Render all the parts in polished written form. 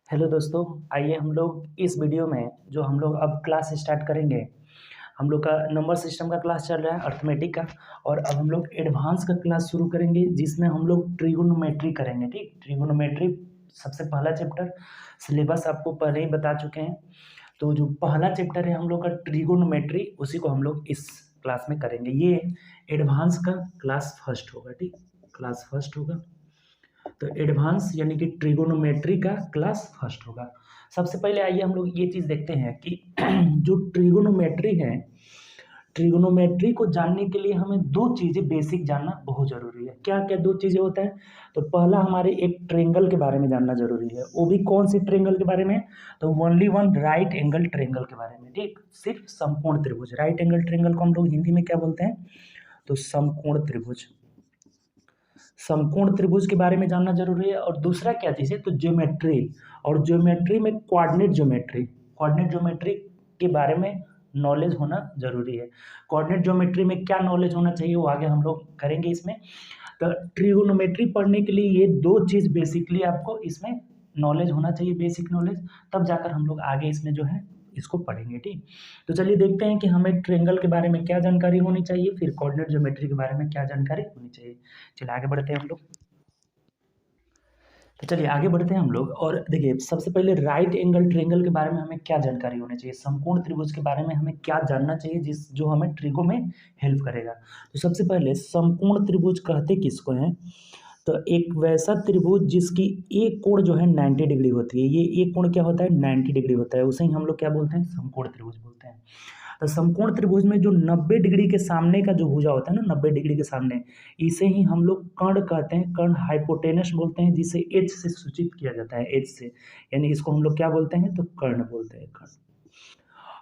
Hello दोस्तों, आइए हम लोग इस वीडियो में जो हम लोग अब क्लास स्टार्ट करेंगे। हम लोग का नंबर सिस्टम का क्लास चल रहा है, अर्थमेटिक का। और अब हम लोग एडवांस का क्लास शुरू करेंगे जिसमें हम लोग ट्रिगोनोमेट्री करेंगे। ठीक, ट्रिगोनोमेट्री सबसे पहला चैप्टर। सिलेबस आपको पहले ही बता चुके हैं। तो जो पहला चैप्टर है हम लोग का ट्रिगोनोमेट्री, उसी को हम लोग इस क्लास में करेंगे। ये एडवांस का क्लास फर्स्ट होगा। ठीक, क्लास फर्स्ट होगा। तो एडवांस यानी कि ट्रिगोनोमेट्री का क्लास फर्स्ट होगा। सबसे पहले आइए हम लोग ये चीज़ देखते हैं कि जो ट्रिगोनोमेट्री है, ट्रिगोनोमेट्री को जानने के लिए हमें दो चीज़ें बेसिक जानना बहुत ज़रूरी है। क्या क्या दो चीज़ें होता है? तो पहला हमारे एक ट्रेंगल के बारे में जानना ज़रूरी है। वो भी कौन सी ट्रेंगल के बारे में? तो only one right angle triangle के बारे में। ठीक, सिर्फ समकोण त्रिभुज। राइट एंगल ट्रेंगल को हम लोग हिंदी में क्या बोलते हैं? तो समकोण त्रिभुज। समकोण त्रिभुज के बारे में जानना जरूरी है। और दूसरा क्या चीज़ है? तो ज्योमेट्री। और ज्योमेट्री में कोऑर्डिनेट ज्योमेट्री, कोऑर्डिनेट ज्योमेट्री के बारे में नॉलेज होना जरूरी है। कोऑर्डिनेट ज्योमेट्री में क्या नॉलेज होना चाहिए वो आगे हम लोग करेंगे इसमें। तो ट्रिगोनोमेट्री पढ़ने के लिए ये दो चीज़ बेसिकली आपको इसमें नॉलेज होना चाहिए, बेसिक नॉलेज। तब जाकर हम लोग आगे इसमें जो है इसको पढ़ेंगे। ठीक, तो चलिए देखते हैं कि हमें ट्रेंगल के बारे में क्या जानकारी होनी चाहिए, फिर कोऑर्डिनेट ज्योमेट्री के बारे में क्या जानकारी होनी चाहिए। चलिए आगे बढ़ते हैं हम लोग। तो चलिए आगे बढ़ते हैं हम लोग। और देखिए सबसे पहले राइट एंगल ट्रायंगल के बारे में हमें क्या जानकारी होनी चाहिए, समकोण त्रिभुज के बारे में हमें क्या जानना चाहिए जिस जो हमें ट्रिगो में हेल्प करेगा। तो सबसे पहले समकोण त्रिभुज कहते किसको हैं? तो एक वैसा त्रिभुज जिसकी एक कोण जो है 90 डिग्री होती है। ये एक कोण क्या होता है? 90 डिग्री होता है। उसे ही हम लोग क्या बोलते हैं? समकोण त्रिभुज बोलते हैं। तो समकोण त्रिभुज में जो 90 डिग्री के सामने का जो भुजा होता है ना, 90 डिग्री के सामने, इसे ही हम लोग कर्ण कहते हैं। कर्ण हाइपोटेनस बोलते हैं, जिसे एच से सूचित किया जाता है, एच से। यानी इसको हम लोग क्या बोलते हैं? तो कर्ण बोलते हैं, कर्ण।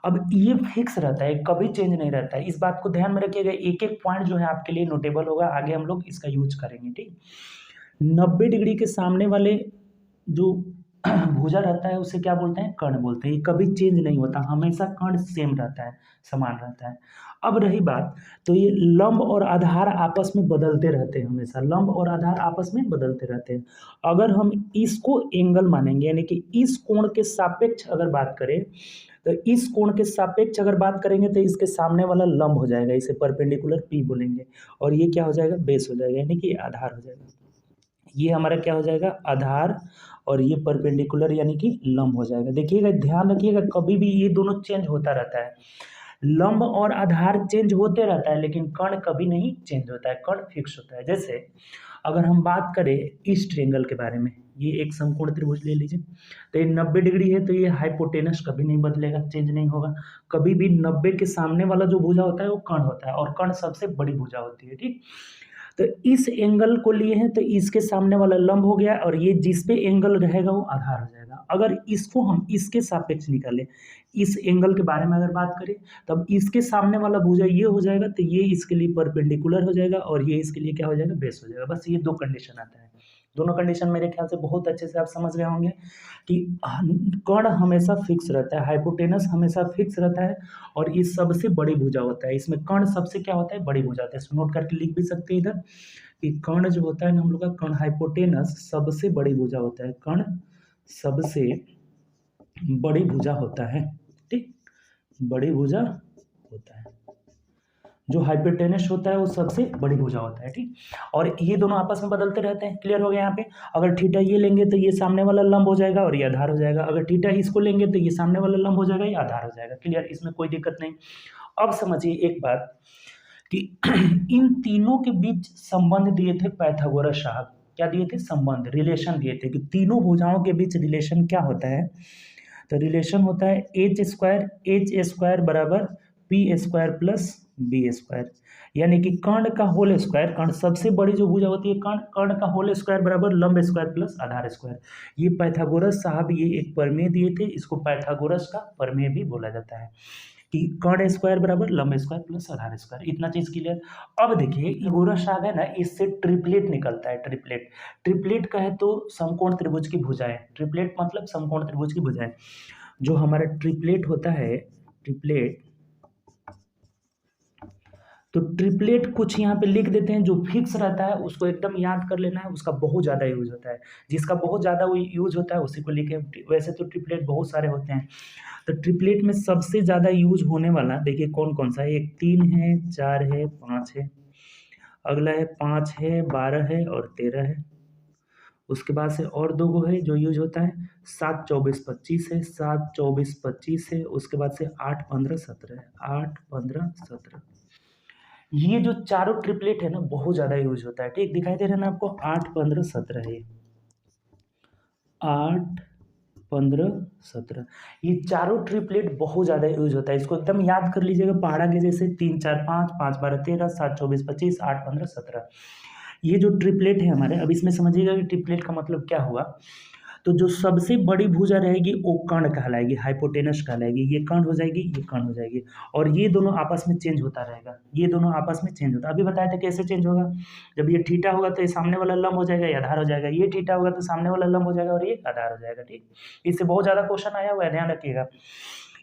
अब ये फिक्स रहता है, कभी चेंज नहीं रहता है। इस बात को ध्यान में रखिएगा। एक एक पॉइंट जो है आपके लिए नोटेबल होगा, आगे हम लोग इसका यूज करेंगे। ठीक, 90 डिग्री के सामने वाले जो भुजा रहता है उसे क्या बोलते हैं? कर्ण बोलते हैं। ये कभी चेंज नहीं होता, हमेशा कर्ण सेम रहता है, समान रहता है। अब रही बात, तो ये लंब और आधार आपस में बदलते रहते हैं, हमेशा लंब और आधार आपस में बदलते रहते हैं। अगर हम इसको एंगल मानेंगे, यानी कि इस कोण के सापेक्ष अगर बात करें, तो इस कोण के सापेक्ष अगर बात करेंगे तो इसके सामने वाला लंब हो जाएगा, इसे परपेंडिकुलर पी बोलेंगे। और ये क्या हो जाएगा? बेस हो जाएगा, यानी कि आधार हो जाएगा। ये हमारा क्या हो जाएगा? आधार। और ये परपेंडिकुलर यानी कि लंब हो जाएगा। देखिएगा, ध्यान रखिएगा, कभी भी ये दोनों चेंज होता रहता है। लंब और आधार चेंज होते रहता है, लेकिन कर्ण कभी नहीं चेंज होता है, कर्ण फिक्स होता है। जैसे अगर हम बात करें इस ट्रायंगल के बारे में, ये एक समकोण त्रिभुज ले लीजिए। तो ये 90 डिग्री है, तो ये हाइपोटेनस कभी नहीं बदलेगा, चेंज नहीं होगा। कभी भी 90 के सामने वाला जो भुजा होता है वो कर्ण होता है, और कर्ण सबसे बड़ी भुजा होती है। ठीक, तो इस एंगल को लिए हैं तो इसके सामने वाला लंब हो गया, और ये जिस पे एंगल रहेगा वो आधार हो जाएगा। अगर इसको हम इसके सापेक्ष निकालें, इस एंगल के बारे में अगर बात करें, तब इसके सामने वाला भुजा ये हो जाएगा, तो ये इसके लिए परपेंडिकुलर हो जाएगा, और ये इसके लिए क्या हो जाएगा? बेस हो जाएगा। बस ये दो कंडीशन आता है। दोनों कंडीशन मेरे ख्याल से बहुत अच्छे से आप समझ गए होंगे कि कर्ण हमेशा फिक्स रहता है, हाइपोटेनस हमेशा फिक्स रहता है, और ये सबसे बड़ी भुजा होता है। इसमें कर्ण सबसे क्या होता है? बड़ी भुजा होता है। इसको नोट करके लिख भी सकते हैं इधर कि कर्ण जो होता है ना हम लोग का, कर्ण हाइपोटेनस सबसे बड़ी भुजा होता है। कर्ण सबसे बड़ी भुजा होता है। ठीक, बड़ी भुजा होता है। जो हाइपोटेनस होता है वो सबसे बड़ी भुजा होता है। ठीक, और ये दोनों आपस में बदलते रहते हैं। क्लियर हो गया यहाँ पे? अगर थीटा ये लेंगे तो ये सामने वाला लंब हो जाएगा और ये आधार हो जाएगा। अगर थीटा इसको लेंगे तो ये सामने वाला लंब हो जाएगा, ये आधार हो जाएगा। क्लियर? इसमें कोई दिक्कत नहीं। अब समझिए एक बात कि इन तीनों के बीच संबंध दिए थे पाइथागोरस साहब। क्या दिए थे? संबंध, रिलेशन दिए थे कि तीनों भुजाओं के बीच रिलेशन क्या होता है? तो रिलेशन होता है एच स्क्वायर बराबर P square plus B square. यानी कि कर्ण का होल स्क्वायर, कर्ण सबसे बड़ी जो भुजा होती है, कर्ण कर्ण का होल स्क्वायर बराबर लंब स्क्वायर प्लस आधार स्क्वायर। ये पाइथागोरस साहब ये एक प्रमेय दिए थे, इसको पाइथागोरस का प्रमेय भी बोला जाता है कि कर्ण स्क्वायर बराबर लंब स्क्वायर प्लस आधार स्क्वायर। इतना चीज क्लियर? अब देखिए पाइथागोरस साहब है ना, इससे ट्रिपलेट निकलता है। ट्रिपलेट, ट्रिपलेट कहे तो समकोण त्रिभुज की भुजाएं। ट्रिपलेट मतलब समकोण त्रिभुज की भुजाएं। जो हमारा ट्रिपलेट होता है, ट्रिपलेट तो ट्रिपलेट कुछ यहाँ पे लिख देते हैं, जो फिक्स रहता है उसको एकदम याद कर लेना है, उसका बहुत ज़्यादा यूज होता है, जिसका बहुत ज़्यादा वो यूज होता है उसी को लिखे। वैसे तो ट्रिपलेट बहुत सारे होते हैं, तो ट्रिपलेट में सबसे ज़्यादा यूज होने वाला देखिए कौन कौन सा है। एक 3 है, 4 है, 5 है, अगला है 5 है, 12 है और 13 है। उसके बाद से और दो गो है जो यूज होता है, 7 24 25 है, 7 24 25 है। उसके बाद से 8 15 17 है, 8 15 17। ये जो चारों ट्रिपलेट है ना बहुत ज़्यादा यूज होता है, ठीक दिखाई दे रहा है ना आपको, 8 15 17 है, 8 15 17। ये चारों ट्रिपलेट बहुत ज़्यादा यूज होता है, इसको एकदम याद कर लीजिएगा पहाड़ा के जैसे, 3 4 5, 5 12 13, 7 24 25, 8 15 17। ये जो ट्रिपलेट है हमारे, अब इसमें समझिएगा कि ट्रिपलेट का मतलब क्या हुआ। तो जो सबसे बड़ी भुजा रहेगी वो कर्ण कहलाएगी, हाइपोटेनस कहलाएगी। ये कर्ण हो जाएगी, ये कर्ण हो जाएगी, और ये दोनों आपस में चेंज होता रहेगा, ये दोनों आपस में चेंज होता। अभी बताया था कैसे चेंज होगा, जब ये थीटा होगा तो ये सामने वाला लंब हो जाएगा, ये आधार हो जाएगा, ये थीटा होगा तो सामने वाला लंब हो जाएगा और ये आधार हो जाएगा, ठीक। इससे बहुत ज़्यादा क्वेश्चन आया हुआ है, ध्यान रखिएगा।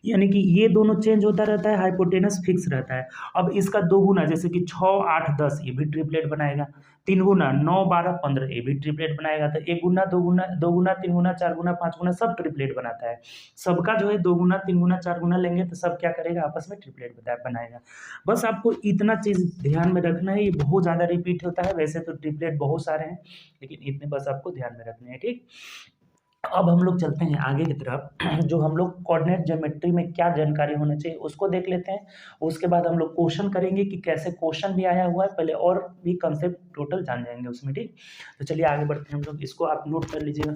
यानी कि ये दोनों चेंज होता रहता है, हाइपोटेनस फिक्स रहता है। अब इसका दो गुना, जैसे कि 6 8 10, ये भी ट्रिपलेट बनाएगा। 3 गुना 9 12 15, ये भी ट्रिपलेट बनाएगा। तो 1 गुना 2 गुना 2 गुना 3 गुना 4 गुना 5 गुना सब ट्रिपलेट बनाता है। सबका जो है 2 गुना 3 गुना 4 गुना लेंगे तो सब क्या करेगा, आपस में ट्रिपलेट बनाएगा। बस आपको इतना चीज़ ध्यान में रखना है, ये बहुत ज़्यादा रिपीट होता है, वैसे तो ट्रिपलेट बहुत सारे हैं लेकिन इतने बस आपको ध्यान में रखने हैं, ठीक। अब हम लोग चलते हैं आगे की तरफ। जो हम लोग कोऑर्डिनेट ज्योमेट्री में क्या जानकारी होना चाहिए उसको देख लेते हैं। उसके बाद हम लोग क्वेश्चन करेंगे कि कैसे क्वेश्चन भी आया हुआ है, पहले और भी कंसेप्ट टोटल जान जाएंगे उसमें, ठीक। तो चलिए आगे बढ़ते हैं हम लोग, इसको आप नोट कर लीजिएगा।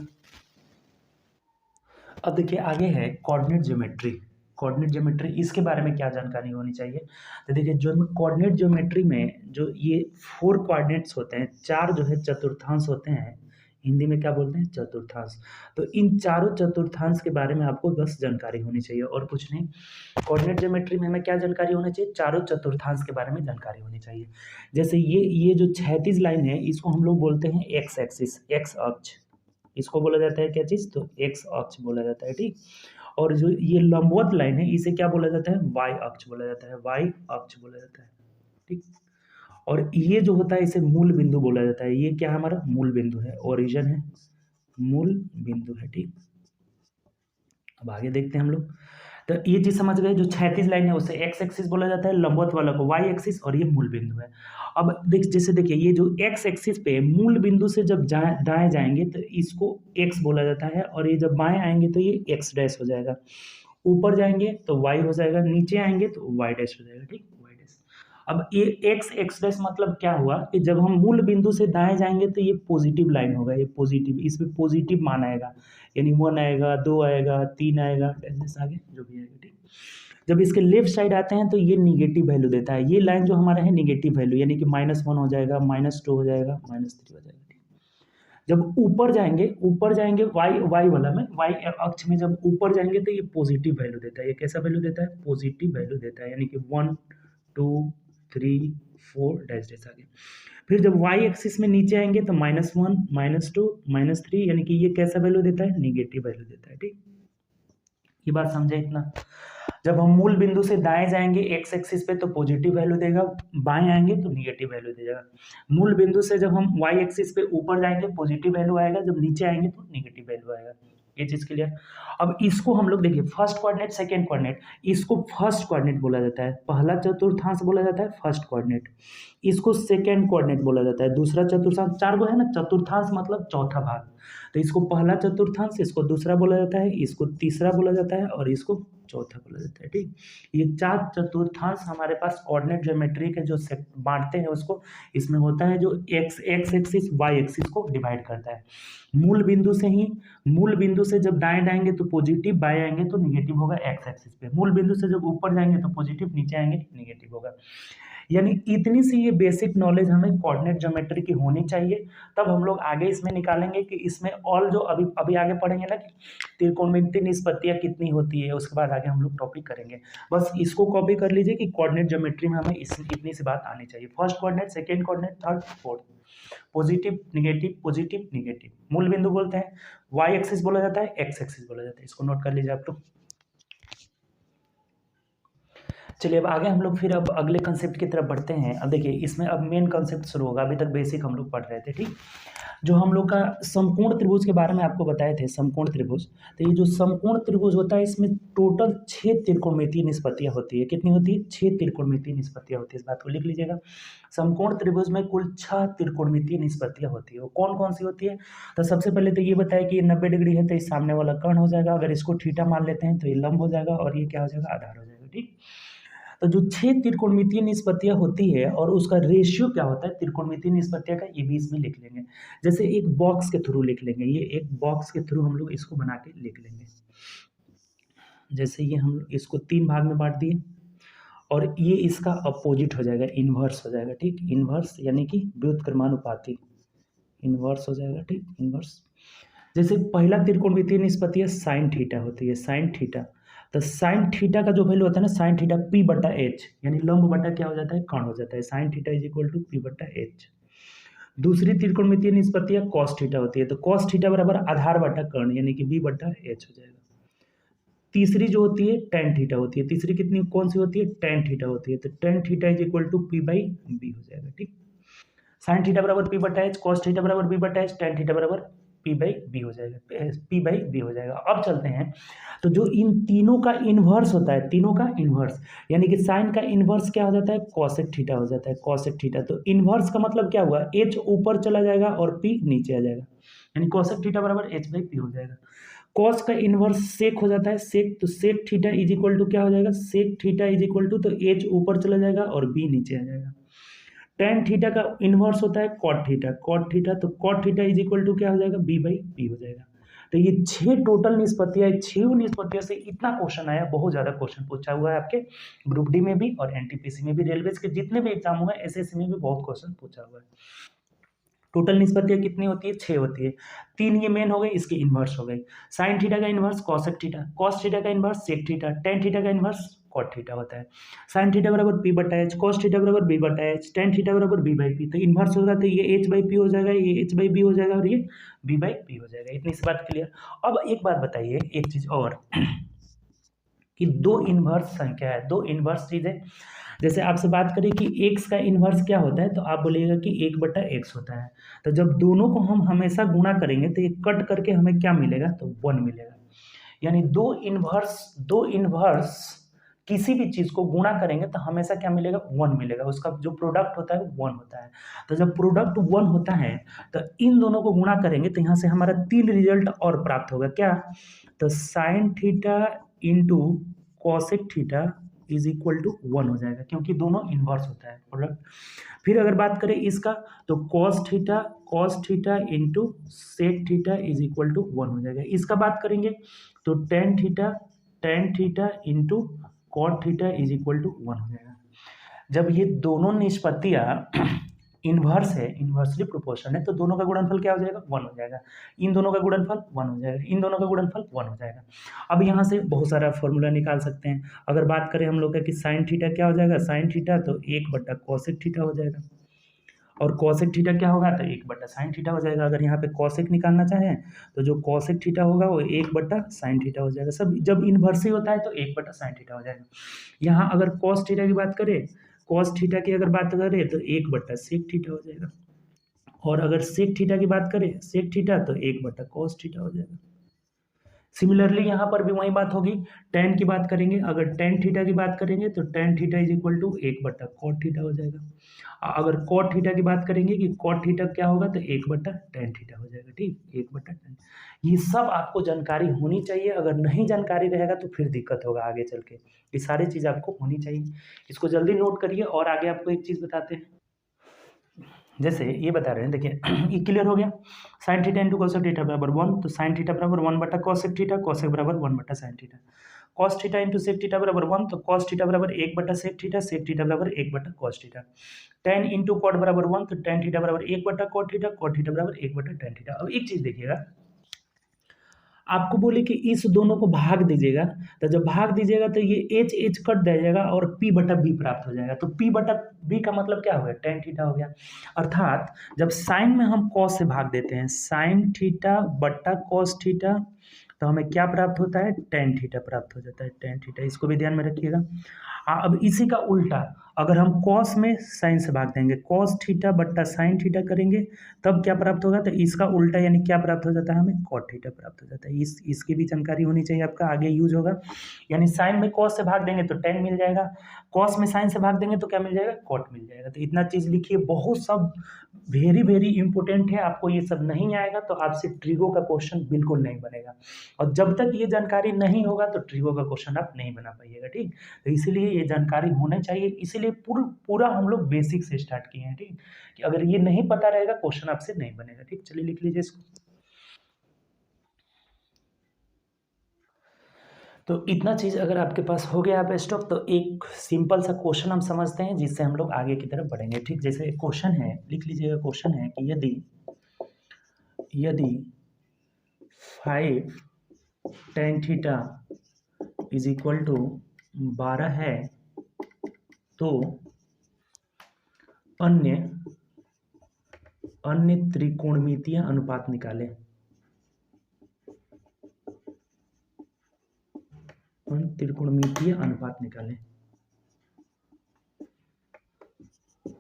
अब देखिए आगे है कोऑर्डिनेट ज्योमेट्री। कोऑर्डिनेट ज्योमेट्री इसके बारे में क्या जानकारी होनी चाहिए। तो देखिए जो कोऑर्डिनेट ज्योमेट्री में जो ये 4 कोऑर्डिनेट्स होते हैं, 4 जो है चतुर्थांश होते हैं, हिंदी में क्या बोलते हैं, चतुर्थांश। तो इन चारों चतुर्थांश के बारे में आपको बस जानकारी होनी चाहिए और कुछ नहीं। कोऑर्डिनेट ज्योमेट्री में हमें क्या जानकारी होनी चाहिए, चारों चतुर्थांश के बारे में जानकारी होनी चाहिए। जैसे ये जो क्षैतिज लाइन है इसको हम लोग बोलते हैं एक्स एक्सिस, एक्स अक्ष। इसको बोला जाता है क्या चीज़, तो एक्स अक्ष बोला जाता है, ठीक। और जो ये लंबवत लाइन है इसे क्या बोला जाता है, वाई अक्ष बोला जाता है, वाई अक्ष बोला जाता है, ठीक। और ये जो होता है इसे मूल बिंदु बोला जाता है। ये क्या है, हमारा मूल बिंदु है, ओरिजिन है, मूल बिंदु है, ठीक। अब आगे देखते हैं हम लोग। तो ये चीज समझ गए, जो क्षैतिज लाइन है उसे एक्स एक्सिस बोला जाता है, लंबवत वाला को वाई एक्सिस, और ये मूल बिंदु है। अब जैसे देखिए ये जो एक्स एक्सिस पे मूल बिंदु से जब दाएं जाएंगे तो इसको एक्स बोला जाता है, और ये जब बाएं आएंगे तो ये एक्स डैश हो जाएगा। ऊपर जाएंगे तो वाई हो जाएगा, नीचे आएंगे तो वाई डैश हो जाएगा, ठीक, वाई डैश। अब ये एक्स एक्स डैश मतलब क्या हुआ कि जब हम मूल बिंदु से दाएं जाएंगे तो ये पॉजिटिव लाइन होगा, ये पॉजिटिव, इसमें पॉजिटिव मान आएगा, यानी 1 आएगा, 2 आएगा, 3 आएगा, ऐसे आगे जो भी आएगा, ठीक। जब इसके लेफ्ट साइड आते हैं तो ये निगेटिव वैल्यू देता है, ये लाइन जो हमारा है निगेटिव वैल्यू, यानी कि -1 हो जाएगा, -2 हो जाएगा, -3 हो जाएगा, ठीक। जब ऊपर जाएंगे वाई वाई वाला में, वाई अक्ष में जब ऊपर जाएंगे तो ये पॉजिटिव वैल्यू देता है। ये कैसा वैल्यू देता है, पॉजिटिव वैल्यू देता है, यानी कि 1 2 3 4 डैश डैश आगे। फिर जब वाई एक्सिस में नीचे आएंगे तो -1 -2 -3, यानी कि ये कैसा वैल्यू देता है, निगेटिव वैल्यू देता है, ठीक। ये बात समझे इतना। जब हम मूल बिंदु से दाएं जाएंगे एक्स एक्सिस पे तो पॉजिटिव वैल्यू देगा, बाएं आएंगे तो निगेटिव वैल्यू देगा। मूल बिंदु से जब हम वाई एक्सिस पे ऊपर जाएंगे पॉजिटिव वैल्यू आएगा, जब नीचे आएंगे तो निगेटिव वैल्यू आएगा। ये चीज क्लियर। अब इसको हम लोग देखिए फर्स्ट कोऑर्डिनेट सेकंड कोऑर्डिनेट, इसको फर्स्ट कोऑर्डिनेट बोला जाता है, पहला चतुर्थांश बोला जाता है फर्स्ट कोऑर्डिनेट, इसको सेकंड कोऑर्डिनेट बोला जाता है। दूसरा चतुर्थांश, चार गो है ना, चतुर्थांश मतलब चौथा भाग, तो इसको पहला चतुर्थांश, इसको दूसरा बोला जाता है, इसको तीसरा बोला जाता है और इसको चौथा बोला जाता है, ठीक। ये 4 चतुर्थांश हमारे पास कोऑर्डिनेट ज्योमेट्री के जो बांटते हैं उसको, इसमें होता है जो एक्स एक्सिस वाई एक्सिस को डिवाइड करता है। मूल बिंदु से जब दाएं जाएंगे तो पॉजिटिव, बाएं आएंगे तो निगेटिव होगा एक्स एक्सिस पे। मूल बिंदु से जब ऊपर जाएंगे तो पॉजिटिव, नीचे आएंगे निगेटिव होगा। यानी इतनी सी ये बेसिक नॉलेज हमें कोऑर्डिनेट ज्योमेट्री की होनी चाहिए, तब हम लोग आगे इसमें निकालेंगे कि इसमें और जो अभी अभी आगे पढ़ेंगे ना कि त्रिकोणमितीय निष्पत्तियां कितनी होती है, उसके बाद आगे हम लोग टॉपिक करेंगे। बस इसको कॉपी कर लीजिए कि कोऑर्डिनेट ज्योमेट्री में हमें इतनी सी बात आनी चाहिए, first coordinate, second coordinate, third fourth, positive negative. मूल बिंदु बोलते हैं, वाई एक्सिस बोला जाता है, एक्स एक्सिस बोला जाता है, इसको नोट कर लीजिए आप लोग। चलिए अब आगे हम लोग फिर अब अगले कंसेप्ट की तरफ बढ़ते हैं। अब देखिए इसमें अब मेन कंसेप्ट शुरू होगा, अभी तक बेसिक हम लोग पढ़ रहे थे, ठीक। जो हम लोग का समकोण त्रिभुज के बारे में आपको बताए थे, समकोण त्रिभुज। तो ये जो समकोण त्रिभुज होता है इसमें टोटल 6 त्रिकोणमितीय निष्पत्तियां होती है। कितनी होती है? 6 त्रिकोणमितीय निष्पत्तियां होती है। इस बात को लिख लीजिएगा। समकोण त्रिभुज में कुल 6 त्रिकोणमितीय निष्पत्तियां होती है। वो कौन कौन सी होती है? तो सबसे पहले तो ये बताया कि ये 90 डिग्री है तो इस सामने वाला कर्ण हो जाएगा। अगर इसको थीटा मान लेते हैं तो ये लंब हो जाएगा और ये क्या हो जाएगा? आधार हो जाएगा, ठीक। तो जो 6 त्रिकोणमितीय निष्पत्तियां होती है और उसका रेशियो क्या होता है त्रिकोणमितीय निष्पत्तियां का, ये भी इसमें लिख लेंगे। जैसे एक बॉक्स के थ्रू लिख लेंगे, ये एक बॉक्स के थ्रू हम लोग इसको बना के लिख लेंगे। जैसे ये हम इसको 3 भाग में बांट दिए और ये इसका अपोजिट हो जाएगा, इन्वर्स हो जाएगा, ठीक। इन्वर्स यानी कि व्युत्क्रमानुपाती, इन्वर्स हो जाएगा, ठीक, इन्वर्स। जैसे पहला त्रिकोणमितीय निष्पत्ति है साइन थीटा होती है, साइन थीटा। तो साइन थीटा का जो वैल्यू होता है ना, साइन थीटा पी बटा एच, यानी लंब बटा क्या हो जाता है? कर्ण हो जाता है। Sine theta is equal to P बटा एच। दूसरी त्रिकोणमितीय निष्पत्ति है कॉस थीटा होती है, तो कॉस थीटा बराबर आधार बटा कर्ण, यानी कि बी बटा एच हो जाएगा। तीसरी जो होती है टेन थीटा होती है। तीसरी कितनी कौन सी होती है? टेन थीटा होती है। तो tan theta is equal to P by B हो जाएगा, ठीक। साइन थीटा बराबर पी बटा एच, कॉस थीटा बराबर बी बटा एच, टेन थीटा बराबर पी बाई बी हो जाएगा, पी बाई बी हो जाएगा। अब चलते हैं, तो जो इन तीनों का इन्वर्स होता है, तीनों का इन्वर्स, यानी कि साइन का इन्वर्स क्या हो जाता है? कॉसेक थीटा हो जाता है, कॉसेक थीटा। तो इन्वर्स का मतलब क्या हुआ? एच ऊपर चला जाएगा और पी नीचे आ जाएगा, यानी कॉसेक थीटा बराबर एच बाई पी हो जाएगा। कॉस का इन्वर्स सेक हो जाता है, सेक, तो sec theta is equal to क्या हो जाएगा? Sec theta is equal to, तो एच ऊपर चला जाएगा और बी नीचे आ जाएगा। टेन थीटा का इन्वर्स होता है कॉट थीटा, कॉट थीटा, तो cot theta is equal to क्या हो जाएगा? बी बाई पी हो जाएगा। तो ये 6 टोटल निष्पत्तियां, 6 निष्पत्तियों से इतना क्वेश्चन आया, बहुत ज्यादा क्वेश्चन पूछा हुआ है आपके ग्रुप डी में भी और एनटीपीसी में भी, रेलवे के जितने भी एग्जाम हुए एसएससी में भी बहुत क्वेश्चन पूछा हुआ है। टोटल निष्पत्तियां कितनी होती है? 6 होती है। 3 ये मेन हो गए, इसके इन्वर्स हो गए। साइन थीटा का inverse cosec theta, cos theta का inverse sec theta, tan theta का इन्वर्स कॉट थीटा होता है। साइन थीटा बराबर पी बटा एच, कॉस थीटा बराबर बी बटा एच, टेन थीटा बराबर बी बाई पी। तो इन्वर्स होगा तो ये एच बाई पी हो जाएगा, ये एच बाई बी हो जाएगा और ये बी बाई पी हो जाएगा। इतनी सी बात क्लियर। अब एक बात बताइए, एक चीज और कि दो इन्वर्स संख्या है, दो इन्वर्स चीज है। जैसे आपसे बात करें कि x का इन्वर्स क्या होता है, तो आप बोलिएगा कि 1/x होता है। तो जब दोनों को हम हमेशा गुणा करेंगे तो ये कट करके हमें क्या मिलेगा? तो 1 मिलेगा। यानी दो इन्वर्स किसी भी चीज को गुणा करेंगे तो हमेशा क्या मिलेगा? 1 मिलेगा। उसका जो प्रोडक्ट होता है वो 1 होता है। तो जब प्रोडक्ट 1 होता है तो इन दोनों को गुणा करेंगे तो यहाँ से हमारा 3 रिजल्ट और प्राप्त होगा। क्या? तो sine theta into cosec theta is equal to 1 हो जाएगा, क्योंकि दोनों इन्वर्स होता है प्रोडक्ट। फिर अगर बात करें इसका, तो cos theta into sec theta is equal to 1 हो जाएगा। इसका बात करेंगे तो tan theta into cot theta is equal to 1 हो जाएगा। जब ये दोनों निष्पत्तियां इन्वर्स है, इन्वर्सली प्रोपोर्शन है, तो दोनों का गुणनफल क्या हो जाएगा? 1 हो जाएगा। इन दोनों का गुणनफल 1 हो जाएगा, इन दोनों का गुणनफल 1 हो जाएगा। अब यहाँ से बहुत सारा फॉर्मूला निकाल सकते हैं। अगर बात करें हम लोग का कि साइन थीटा क्या हो जाएगा? साइन थीटा तो 1/कॉसेक थीटा हो जाएगा, और कॉसेक थीटा क्या होगा? तो 1/साइन थीटा हो जाएगा। अगर यहाँ पे कॉसेक निकालना चाहें तो जो कॉसेक थीटा होगा वो 1/साइन थीटा हो जाएगा। सब जब इन्वर्स ही होता है तो 1/साइन थीटा हो जाएगा। यहाँ अगर कॉस थीटा की बात करें, कॉस थीटा की अगर बात करें तो 1/सेक थीटा हो जाएगा, और अगर सेक थीटा की बात करें, सेक थीटा तो 1/कॉस थीटा हो जाएगा। सिमिलरली यहाँ पर भी वही बात होगी। टेन की बात करेंगे, अगर टेन थीटा की बात करेंगे तो tan theta is equal to 1/कॉट थीटा हो जाएगा। अगर कॉट थीटा की बात करेंगे कि कॉट थीटा क्या होगा, तो 1/टेन थीटा हो जाएगा, ठीक, 1/टेन। ये सब आपको जानकारी होनी चाहिए। अगर नहीं जानकारी रहेगा तो फिर दिक्कत होगा आगे चल के। ये सारी चीज़ आपको होनी चाहिए, इसको जल्दी नोट करिए। और आगे आपको एक चीज़ बताते हैं, जैसे ये बता रहे हैं, देखिए ये क्लियर हो गया। Sign theta into cosec theta बराबर 1, तो साइन थीटा बराबर 1/कॉसेक थीटा, कॉसेक बराबर 1/साइन theta. Cos theta into sec theta बराबर 1, तो कॉस थीटा बराबर 1/सेक थीटा, सेक थीटा बराबर 1/कॉस थीटा। टेन इंटू कॉट बराबर 1, तो टेन थीटा बराबर 1/कॉट थीटा, कॉट थीटा बराबर 1/टेन थीटा। अब एक चीज़ देखिएगा, आपको बोले कि इस दोनों को भाग दीजिएगा, तो जब भाग दीजिएगा तो ये एच एच कट जाएगा और p/b प्राप्त हो जाएगा। तो p/b का मतलब क्या हो गया? टेन थीटा हो गया। अर्थात जब साइन में हम कॉस से भाग देते हैं, साइन थीटा बट्टा कॉस थीटा, तो हमें क्या प्राप्त होता है, टेन थीटा प्राप्त हो जाता है, टेन थीटा, इसको भी ध्यान में रखिएगा। अब इसी का उल्टा अगर हम कॉस में साइन से भाग देंगे, कॉस थीटा बट्टा साइन थीटा करेंगे, तब क्या प्राप्त होगा, तो इसका उल्टा यानी क्या प्राप्त हो जाता है, हमें कॉट थीटा प्राप्त हो जाता है। इसकी भी जानकारी होनी चाहिए, आपका आगे यूज होगा। यानी साइन में कॉस से भाग देंगे तो टेन मिल जाएगा, कॉस में साइन से भाग देंगे तो क्या मिल जाएगा, कॉट मिल जाएगा। तो इतना चीज़ लिखिए, बहुत सब वेरी वेरी इंपॉर्टेंट है। आपको ये सब नहीं आएगा तो आपसे ट्रिगो का क्वेश्चन बिल्कुल नहीं बनेगा, और जब तक ये जानकारी नहीं होगा तो ट्रिगो का क्वेश्चन आप नहीं बना पाइएगा, ठीक। तो इसीलिए ये जानकारी होना चाहिए, इसीलिए पूरा हम लोग बेसिक से स्टार्ट किए हैं, ठीक। कि अगर ये नहीं पता रहेगा क्वेश्चन आपसे नहीं बनेगा, ठीक। चलिए लिख लीजिए इसको। तो इतना चीज़ अगर आपके पास हो गया आप स्टॉप, तो एक सिंपल सा क्वेश्चन हम समझते हैं जिससे हम लोग आगे की तरफ बढ़ेंगे, ठीक। जैसे क्वेश्चन है, लिख लीजिएगा, क्वेश्चन है कि यदि 5 tan theta is equal to 12 है तो अन्य त्रिकोणमितीय अनुपात निकालें। त्रिकोणमितीय अनुपात निकालें,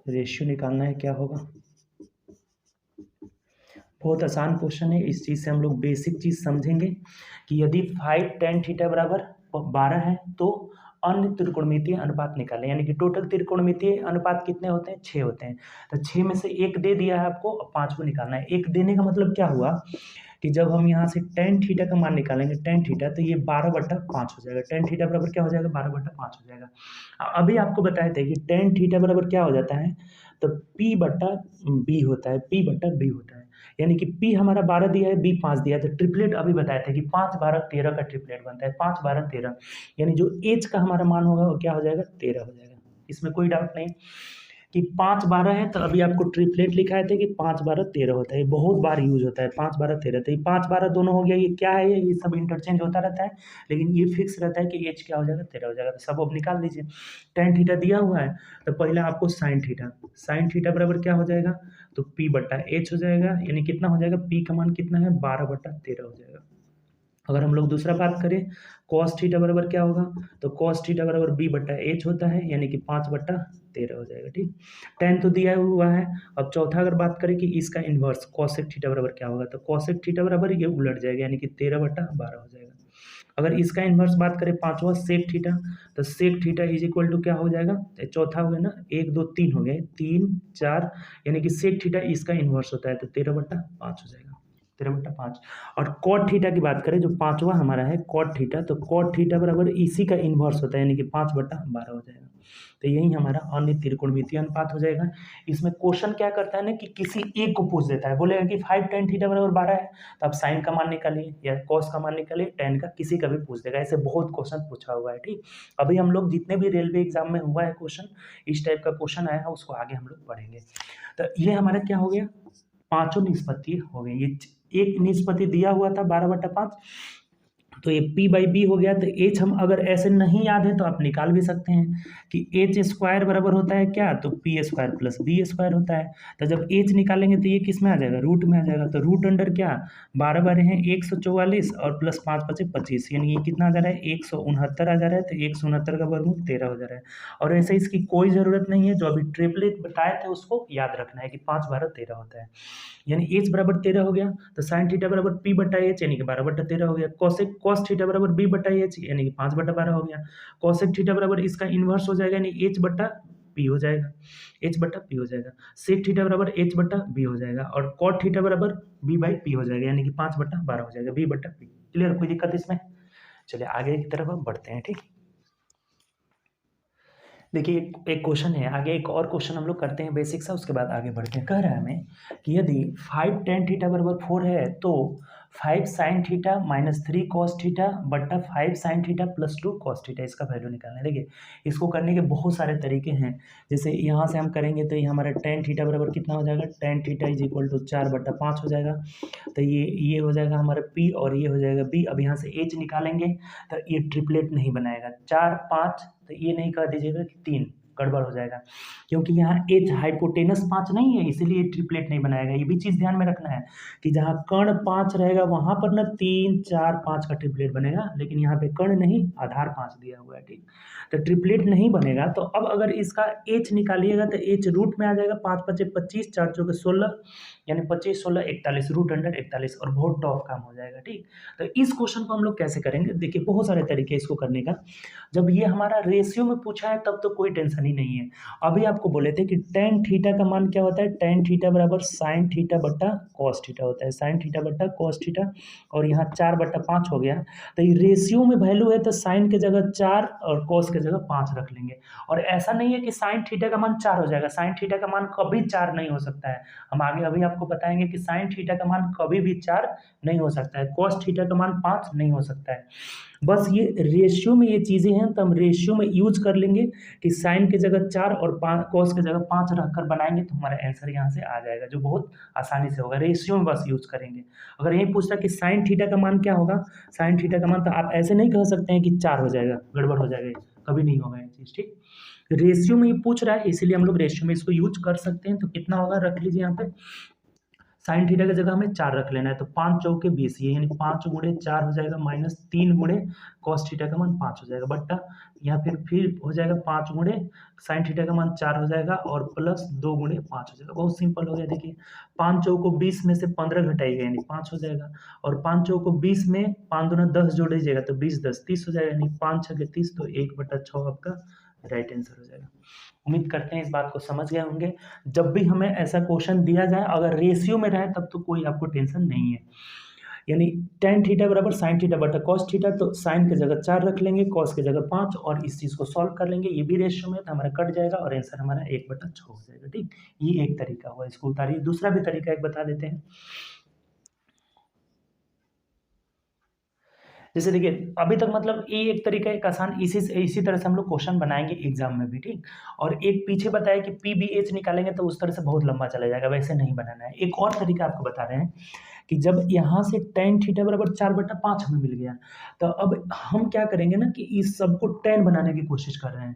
रेशियो निकालना है, क्या होगा। बहुत आसान क्वेश्चन है, इस चीज़ से हम लोग बेसिक चीज़ समझेंगे कि यदि 5 tan थीटा बराबर 12 है तो अन्य त्रिकोणमितीय अनुपात निकालें, यानी कि टोटल त्रिकोणमितीय अनुपात कितने होते हैं, 6 होते हैं। तो 6 में से एक दे दिया है आपको, अब 5 को निकालना है। एक देने का मतलब क्या हुआ कि जब हम यहाँ से tan थीटा का मान निकालेंगे, tan थीटा, तो ये 12/5 हो जाएगा। tan थीटा बराबर क्या हो जाएगा, 12/5 हो जाएगा। अभी आपको बताए थे कि tan थीटा बराबर क्या हो जाता है, तो P/B होता है, P/B होता है। यानी कि P हमारा 12 दिया है, B 5 दिया है, तो ट्रिपलेट अभी बताए थे कि 5, 12, 13 का ट्रिपलेट बनता है, 5, 12, 13, यानी जो H का हमारा मान होगा वो क्या हो जाएगा, 13 हो जाएगा। इसमें कोई डाउट नहीं कि 5, 12 है, तो अभी आपको ट्रिपलेट लिखाए थे कि 5, 12, 13 होता है। ये बहुत बार यूज होता है, 5, 12, 13। तो ये 5, 12 दोनों हो गया, ये क्या है, ये सब इंटरचेंज होता रहता है, लेकिन ये फिक्स रहता है कि H क्या हो जाएगा, 13 हो जाएगा। तो सब अब निकाल दीजिए। tan थीटा दिया हुआ है, तो पहले आपको साइन थीटा बराबर क्या हो जाएगा, तो P/H हो जाएगा, यानी कितना हो जाएगा, P का मान कितना है, 12/13 हो जाएगा। अगर हम लोग दूसरा बात करें, कॉस थीटा बराबर क्या होगा, तो कॉस थीटा बराबर B/H होता है, यानी कि 5/13 हो जाएगा, ठीक। tan तो दिया हुआ है। अब चौथा अगर बात करें कि इसका इन्वर्स कॉसेक थीटा बराबर क्या होगा, तो कॉसेक थीटा बराबर ये उलट जाएगा, यानी कि 13/12 हो जाएगा। अगर इसका इन्वर्स बात करें पांचवा सेक थीटा, तो sec theta is equal to क्या हो जाएगा, चौथा हो गया ना, 1, 2, 3 हो गए, 3, 4, यानी कि सेक थीटा इसका इन्वर्स होता है, तो 13/5 हो जाएगा, 13/5। और कॉट थीटा की बात करें, जो पांचवा हमारा है कॉट थीटा, तो कॉट थीटा बराबर इसी का इन्वर्स होता है, यानी कि 5/12 हो जाएगा। तो यही हमारा अन्य त्रिकोणमितीय अनुपात हो जाएगा। इसमें क्वेश्चन क्या करता है ना कि किसी एक को पूछ देता है, बोलेगा कि 5 tan थीटा बराबर 12 है, तो आप साइन का मान निकालिए या कॉस का मान निकालिए, tan का किसी का भी पूछ देगा। ऐसे बहुत क्वेश्चन पूछा हुआ है, ठीक। अभी हम लोग जितने भी रेलवे एग्जाम में हुआ है क्वेश्चन, इस टाइप का क्वेश्चन आया है, उसको आगे हम लोग पढ़ेंगे। तो ये हमारा क्या हो गया, पांचों निष्पत्ति हो गई। ये एक निष्पत्ति दिया हुआ था 12/5, तो ये P/B हो गया। तो H हम अगर ऐसे नहीं याद है तो आप निकाल भी सकते हैं कि H² बराबर होता है क्या, तो P² प्लस B² होता है। तो जब H निकालेंगे तो ये किस में आ जाएगा, रूट में आ जाएगा। तो रूट अंडर क्या, 12 बारे हैं 144 और प्लस 5 5 25, यानी ये कितना आ जा रहा है, 169 आ जा रहा है। तो 169 का वर्गमूल 13 हो जा रहा है। और ऐसे इसकी कोई ज़रूरत नहीं है, जो अभी ट्रिपलेट बताए थे उसको याद रखना है कि 5, 12, 13 होता है। यानी H बराबर 13 हो गया, तो साइन थीटा बराबर P/H, यानी कि 12/13 हो गया। कॉस थीटा बराबर B/H, यानी कि 5/12 हो गया। कॉसेक थीटा बराबर इसका इन्वर्स हो जाएगा, यानी H/P हो जाएगा, H/P हो जाएगा। सेक थीटा बराबर H/B हो जाएगा, और कॉट थीटा बराबर B/P हो जाएगा, यानी कि 5/12 हो जाएगा, B/P। क्लियर, कोई दिक्कत इसमें। चलिए आगे की तरफ हम बढ़ते हैं, ठीक। देखिए एक क्वेश्चन है, आगे एक और क्वेश्चन हम लोग करते हैं बेसिक सा, उसके बाद आगे बढ़ते हैं। कह रहा है हमें कि यदि 5 tan थीटा बराबर 4 है तो 5 sin theta minus 3 cos theta बट्टा 5 sin theta plus 2 cos theta, इसका वैल्यू निकालना है। देखिए इसको करने के बहुत सारे तरीके हैं। जैसे यहाँ से हम करेंगे तो ये हमारा tan थीटा बराबर कितना हो जाएगा, tan theta is equal to 4/5 हो जाएगा। तो ये हो जाएगा हमारा P और ये हो जाएगा B। अब यहाँ से H निकालेंगे तो ये ट्रिपलेट नहीं बनाएगा, 4, 5, तो ये नहीं कह दीजिएगा कि 3, गड़बड़ हो जाएगा, क्योंकि यहाँ एच हाइपोटेनस 5 नहीं है, इसीलिए ट्रिपलेट नहीं बनाएगा। ये भी चीज़ ध्यान में रखना है कि जहाँ कर्ण 5 रहेगा वहाँ पर ना 3, 4, 5 का ट्रिपलेट बनेगा, लेकिन यहाँ पे कर्ण नहीं, आधार 5 दिया हुआ है, ठीक। तो ट्रिपलेट नहीं बनेगा। तो अब अगर इसका एच निकालिएगा तो एच रूट में आ जाएगा, 5 5 25, 4 चौके 16, यानी 25 16 41, रूट अंडर 41, और बहुत टफ काम हो जाएगा, ठीक। तो इस क्वेश्चन को हम लोग कैसे करेंगे, देखिए बहुत सारे तरीके इसको करने का। जब ये हमारा रेशियो में पूछा है तब तो कोई टेंशन ही नहीं है। अभी आपको बोले थे कि tan थीटा का मान क्या होता है, tan थीटा बराबर sin थीटा बट्टा cos थीटा होता है, sin थीटा बट्टा cos थीटा, और यहाँ 4/5 हो गया। तो ये रेशियो में वैल्यू है तो sin के जगह 4 और cos के जगह 5 रख लेंगे। और ऐसा नहीं है कि sin थीटा का मान 4 हो जाएगा, sin थीटा का मान कभी 4 नहीं हो सकता है। हम आगे अभी आपको बताएंगे कि sin थीटा का मान कभी भी 4 नहीं हो सकता है, cos थीटा का मान 5 नहीं हो सकता है। बस ये रेशियो में ये चीज़ें हैं तो हम रेशियो में यूज कर लेंगे कि साइन के जगह 4 और कॉस के जगह 5 रखकर बनाएंगे तो हमारा आंसर यहाँ से आ जाएगा, जो बहुत आसानी से होगा। रेशियो में बस यूज करेंगे। अगर यही पूछता कि साइन थीटा का मान क्या होगा, साइन थीटा का मान, तो आप ऐसे नहीं कह सकते हैं कि 4 हो जाएगा, गड़बड़ हो जाएगा, कभी नहीं होगा ये चीज़, ठीक। रेशियो में ये पूछ रहा है इसीलिए हम लोग रेशियो में इसको यूज कर सकते हैं। तो कितना होगा, रख लीजिए यहाँ पे, साइन थीटा की जगह हमें 4 रख लेना है, तो 5 चौके 20, ये यानी 5 गुणे 4 हो जाएगा, माइनस 3 गुणे कॉस थीटा का मान 5 हो जाएगा, बट्टा या फिर हो जाएगा 5 गुणे साइन थीटा का मान 4 हो जाएगा, और प्लस 2 गुणे 5 हो जाएगा। बहुत सिंपल हो गया, देखिए 5 चौको 20 में से 15 घटाइएगा यानी 5 हो जाएगा, और 5 चौको 20 में 5 दूना 10 जोड़ दीजिएगा तो 20 10 30 हो जाएगा, यानी 5 6 30, तो 1/6 आपका राइट आंसर हो जाएगा। उम्मीद करते हैं इस बात को समझ गए होंगे। जब भी हमें ऐसा क्वेश्चन दिया जाए अगर रेशियो में रहे तब तो कोई आपको टेंशन नहीं है। यानी tan थीटा बराबर साइन थीटा बटा कॉस थीटा, तो साइन की जगह 4 रख लेंगे, कॉस की जगह 5, और इस चीज़ को सॉल्व कर लेंगे। ये भी रेशियो में तो हमारा कट जाएगा और आंसर हमारा 1/6 हो जाएगा, ठीक। ये एक तरीका हुआ, इसको उतारिए। दूसरा भी तरीका एक बता देते हैं। जैसे देखिए अभी तक मतलब ये एक तरीका एक आसान, इसी तरह से हम लोग क्वेश्चन बनाएंगे एग्जाम में भी, ठीक। और एक पीछे बताया कि PBH निकालेंगे तो उस तरह से बहुत लंबा चला जाएगा, वैसे नहीं बनाना है। एक और तरीका आपको बता रहे हैं कि जब यहाँ से tan थीटा बराबर 4/5 हमें मिल गया, तो अब हम क्या करेंगे ना कि इस सबको tan बनाने की कोशिश कर रहे हैं।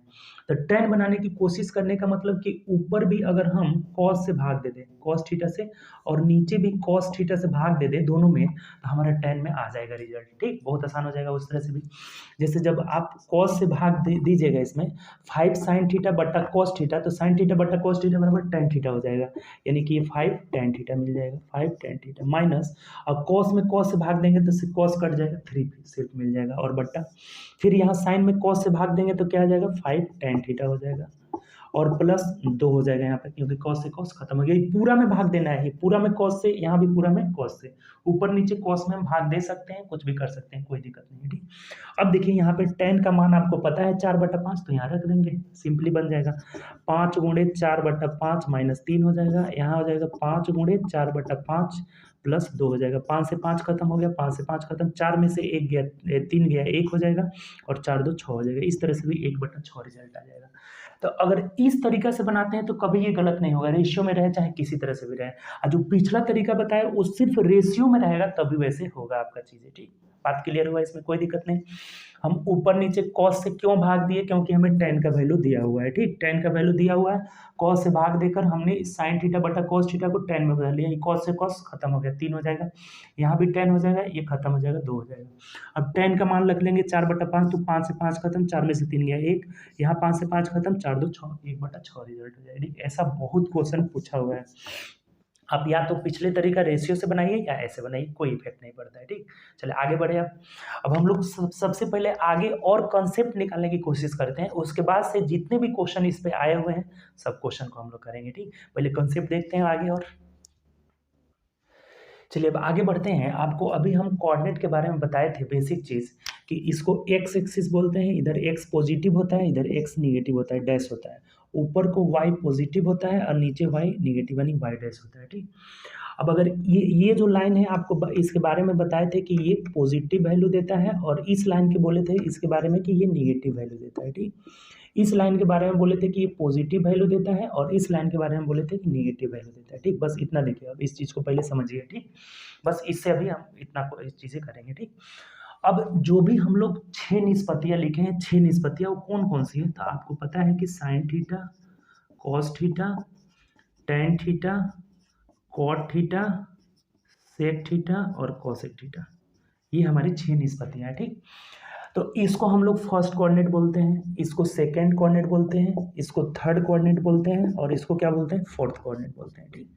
तो tan बनाने की कोशिश करने का मतलब कि ऊपर भी अगर हम cos से भाग दे दें, cos थीटा से, और नीचे भी cos थीटा से भाग दे दें, दोनों में, तो हमारा tan में आ जाएगा रिजल्ट, ठीक। बहुत आसान हो जाएगा उस तरह से भी। जैसे जब आप cos से भाग दीजिएगा इसमें 5 sin थीटा बट्टा cos थीटा, तो sin थीटा बट्टा cos थीटा बराबर tan थीटा हो जाएगा, यानी कि ये 5 tan थीटा मिल जाएगा, 5 tan थीटा माइनस, अब cos में cos से भाग देंगे तो cos कट जाएगा, 3 सिर्फ मिल जाएगा, और बट्टा फिर यहाँ sin में cos से भाग देंगे तो क्या आ जाएगा, 5 tan थीटा हो जाएगा, और प्लस 2 हो जाएगा यहाँ पे, क्योंकि cos से cos खत्म हो गया। ये पूरा में भाग देना है, ये पूरा में cos से, यहाँ भी पूरा में cos से, ऊपर नीचे cos में हम भाग दे सकते हैं, कुछ भी कर सकते हैं, कोई दिक्कत नहीं है, ठीक। अब देखिए यहाँ पे tan का मान आपको पता है 4/5, तो यहाँ रख देंगे, सिंपली बन जाएगा 5 गुणे 4/5 माइनस 3 हो जाएगा, यहाँ हो जाएगा 5 गुणे 4/5 प्लस 2 हो जाएगा, 5 से 5 खत्म हो गया, 5 से 5 खत्म, 4 में से 1 गया, 3 गया, 1 हो जाएगा, और 4 2 6 हो जाएगा। इस तरह से भी 1/6 रिजल्ट आ जाएगा। तो अगर इस तरीका से बनाते हैं तो कभी ये गलत नहीं होगा, रेशियो में रहे चाहे किसी तरह से भी रहे। और जो पिछला तरीका बताया वो सिर्फ रेशियो में रहेगा तभी वैसे होगा आपका चीज़ें, ठीक। बात क्लियर हुआ, इसमें कोई दिक्कत नहीं। हम ऊपर नीचे cos से क्यों भाग दिए, क्योंकि हमें tan का वैल्यू दिया हुआ है, ठीक। tan का वैल्यू दिया हुआ है, cos से भाग देकर हमने sin थीटा बटा cos थीटा को tan में बदल लिया, ये cos से cos खत्म हो गया, 3 हो जाएगा, यहाँ भी tan हो जाएगा, ये खत्म हो जाएगा, 2 हो जाएगा। अब tan का मान रख लेंगे 4/5, तो 5 से 5 खत्म, 4 में से 3 गया 1, यहाँ 5 से 5 खत्म, 4 2 6, 1/6 रिजल्ट हो जाएगा, ठीक। ऐसा बहुत क्वेश्चन पूछा हुआ है। आप या तो पिछले तरीका रेशियो से बनाइए या ऐसे बनाइए, कोई इफेक्ट नहीं पड़ता है, ठीक। चलिए आगे बढ़े। अब हम लोग सबसे पहले आगे और कॉन्सेप्ट निकालने की कोशिश करते हैं, उसके बाद से जितने भी क्वेश्चन इस पे आए हुए हैं सब क्वेश्चन को हम लोग करेंगे, ठीक। पहले कॉन्सेप्ट देखते हैं आगे। और चलिए अब आगे बढ़ते हैं। आपको अभी हम कोऑर्डिनेट के बारे में बताए थे बेसिक चीज़, कि इसको एक्स एक्सिस बोलते हैं, इधर एक्स पॉजिटिव होता है, इधर एक्स निगेटिव होता है, डैश होता है, ऊपर को वाई पॉजिटिव होता है और नीचे वाई निगेटिव यानी वाई डैश होता है, ठीक। अब अगर ये जो लाइन है आपको इसके बारे में बताए थे कि ये पॉजिटिव वैल्यू देता है, और इस लाइन के बोले थे इसके बारे में कि ये निगेटिव वैल्यू देता है, ठीक। इस लाइन के बारे में बोले थे कि ये पॉजिटिव वैल्यू देता है, और इस लाइन के बारे में बोले थे कि निगेटिव वैल्यू देता है, ठीक। बस इतना देखिए, अब इस चीज़ को पहले समझिए, ठीक। बस इससे अभी हम इतना चीज़ें करेंगे, ठीक। अब जो भी हम लोग 6 निष्पत्तियाँ लिखे हैं, 6 निष्पत्तियाँ वो कौन-कौन सी हैं? तो आपको पता है कि sine theta, cos theta, tan theta, cot theta, sec theta और कोसेक थीटा। ये हमारी 6 निष्पत्तियाँ हैं, ठीक? तो इसको हम लोग फर्स्ट कोऑर्डिनेट बोलते हैं, इसको सेकंड कोऑर्डिनेट बोलते हैं, इसको थर्ड कोऑर्डिनेट बोलते हैं और इसको क्या बोलते हैं? फोर्थ कोऑर्डिनेट बोलते हैं, ठीक?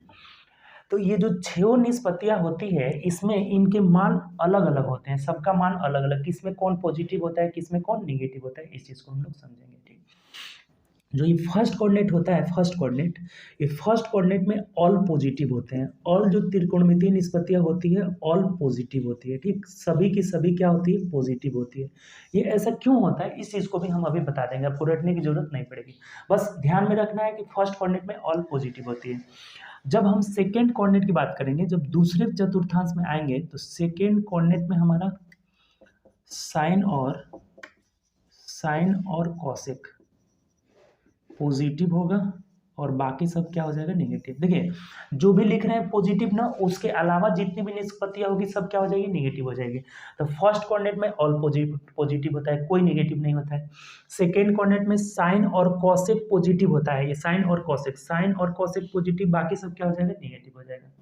तो ये जो 6 निष्पत्तियाँ होती है, इसमें इनके मान अलग-अलग होते हैं, सबका मान अलग-अलग, किसमें कौन पॉजिटिव होता है, किसमें कौन नेगेटिव होता है, इस चीज़ को हम लोग समझेंगे, ठीक? जो ये फर्स्ट कोऑर्डिनेट होता है, फर्स्ट कोऑर्डिनेट, ये फर्स्ट कोऑर्डिनेट में ऑल पॉजिटिव होते हैं। ऑल जो त्रिकोणमितीय निष्पत्तियाँ होती है, ऑल पॉजिटिव होती है, ठीक? सभी की सभी क्या होती है? पॉजिटिव होती है। ये ऐसा क्यों होता है, इस चीज़ को भी हम अभी बता देंगे, आपको रटने की ज़रूरत नहीं पड़ेगी। बस ध्यान में रखना है कि फर्स्ट कोऑर्डिनेट में ऑल पॉजिटिव होती है। जब हम सेकंड कोऑर्डिनेट की बात करेंगे, जब दूसरे चतुर्थांश में आएँगे, तो सेकंड कोऑर्डिनेट में हमारा साइन और कॉसेक पॉजिटिव होगा और बाकी सब क्या हो जाएगा? नेगेटिव। देखिए, जो भी लिख रहे हैं पॉजिटिव ना, उसके अलावा जितनी भी निष्पत्तियाँ होगी सब क्या हो जाएगी? नेगेटिव हो जाएगी। तो फर्स्ट कोऑर्डिनेट में ऑल पॉजिटिव होता है, कोई नेगेटिव नहीं होता है। सेकंड कोऑर्डिनेट में साइन और कॉसेक पॉजिटिव होता है, ये साइन और कॉसेक पॉजिटिव, बाकी सब क्या हो जाएगा? नेगेटिव हो जाएगा।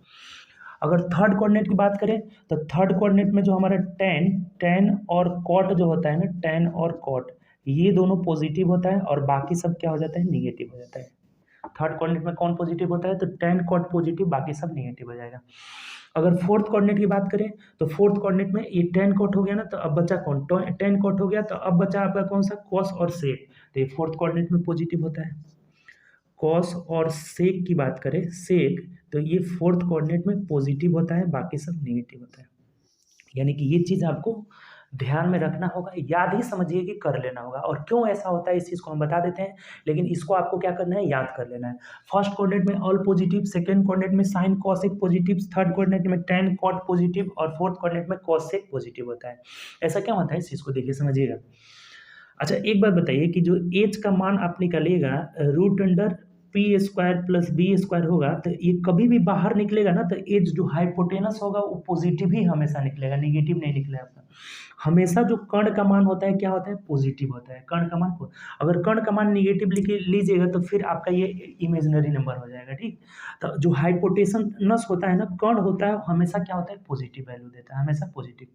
अगर थर्ड कोऑर्डिनेट की बात करें, तो थर्ड कोऑर्डिनेट में जो हमारा टेन और कॉट जो होता है ना, टेन और कॉट, ये दोनों पॉजिटिव होता है और बाकी सब क्या हो जाता है? नेगेटिव हो जाता है। थर्ड कोऑर्डिनेट में कौन पॉजिटिव होता है? तो टेन कॉट पॉजिटिव, बाकी सब नेगेटिव हो जाएगा। अगर फोर्थ कोऑर्डिनेट की बात करें, तो फोर्थ कोऑर्डिनेट में ये टेन कॉट हो गया ना, तो अब बचा कौन? टेन कॉट हो गया, तो अब बचा आपका कौन सा? कॉस और सेक। तो ये फोर्थ कोऑर्डिनेट में पॉजिटिव होता है। कॉस और सेक की बात करें, सेक, तो ये फोर्थ कोऑर्डिनेट में पॉजिटिव होता है, बाकी सब नेगेटिव होता है। यानी कि ये चीज़ आपको ध्यान में रखना होगा, याद ही समझिए कि कर लेना होगा। और क्यों ऐसा होता है इस चीज़ को हम बता देते हैं, लेकिन इसको आपको क्या करना है? याद कर लेना है। फर्स्ट कोऑर्डिनेट में ऑल पॉजिटिव, सेकंड कोऑर्डिनेट में sign cosec positive, third coordinate में टेन कॉट पॉजिटिव और फोर्थ कोऑर्डिनेट में कॉसेक पॉजिटिव होता है। ऐसा क्या होता है, इस चीज़ को देखिए, समझिएगा। अच्छा, एक बात बताइए कि जो एच का मान आप निकालिएगा, root under P square plus B square होगा, तो ये कभी भी बाहर निकलेगा ना, तो एच जो हाइपोटेनस होगा वो पॉजिटिव ही हमेशा निकलेगा, नेगेटिव नहीं निकलेगा आपका। हमेशा जो कर्ण का मान होता है क्या होता है? पॉजिटिव होता है। कर्ण का मान अगर कर्ण का मान निगेटिव लिख लीजिएगा तो फिर आपका ये इमेजिनरी नंबर हो जाएगा, ठीक? तो जो हाइपोटेनस होता है ना, कर्ण होता है, हमेशा क्या होता है? पॉजिटिव वैल्यू देता है, हमेशा पॉजिटिव।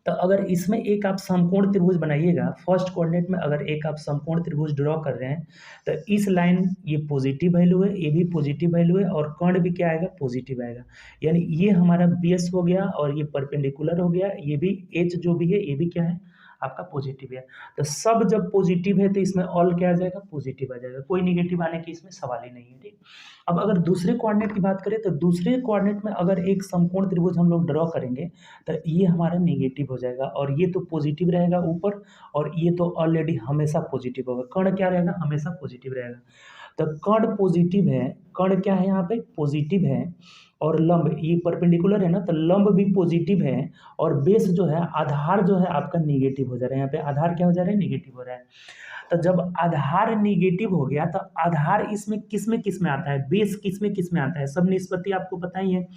तो अगर इसमें एक आप समकोण त्रिभुज बनाइएगा, फर्स्ट कोऑर्डिनेट में अगर एक आप समकोण त्रिभुज ड्रॉ कर रहे हैं, तो इस लाइन ये पॉजिटिव वैल्यू है, ये भी पॉजिटिव वैल्यू है और कर्ण भी क्या आएगा? पॉजिटिव आएगा। यानी ये हमारा बेस हो गया और ये परपेंडिकुलर हो गया, ये भी एच जो भी है ये भी क्या है? आपका पॉजिटिव है। तो सब जब पॉजिटिव है तो इसमें ऑल क्या आ जाएगा? पॉजिटिव आ जाएगा, कोई निगेटिव आने की इसमें सवाल ही नहीं है, ठीक? अब अगर दूसरे कोऑर्डिनेट की बात करें, तो दूसरे कोऑर्डिनेट में अगर एक समकोण त्रिभुज हम लोग ड्रॉ करेंगे, तो ये हमारा नेगेटिव हो जाएगा और ये तो पॉजिटिव रहेगा ऊपर, और ये तो ऑलरेडी हमेशा पॉजिटिव होगा। कर्ण क्या रहेगा? हमेशा पॉजिटिव रहेगा। तो कर्ण पॉजिटिव है, कर्ण क्या है यहाँ पे? पॉजिटिव है। और लंब ये परपेंडिकुलर है ना, तो लंब भी पॉजिटिव है और बेस जो है, आधार जो है आपका नेगेटिव हो जा रहा है। यहाँ पे आधार क्या हो जा रहा है? नेगेटिव हो रहा है। तो जब आधार नेगेटिव हो गया, तो आधार इसमें किस में आता है? बेस किस में आता है? सब निष्पत्ति आपको पता ही है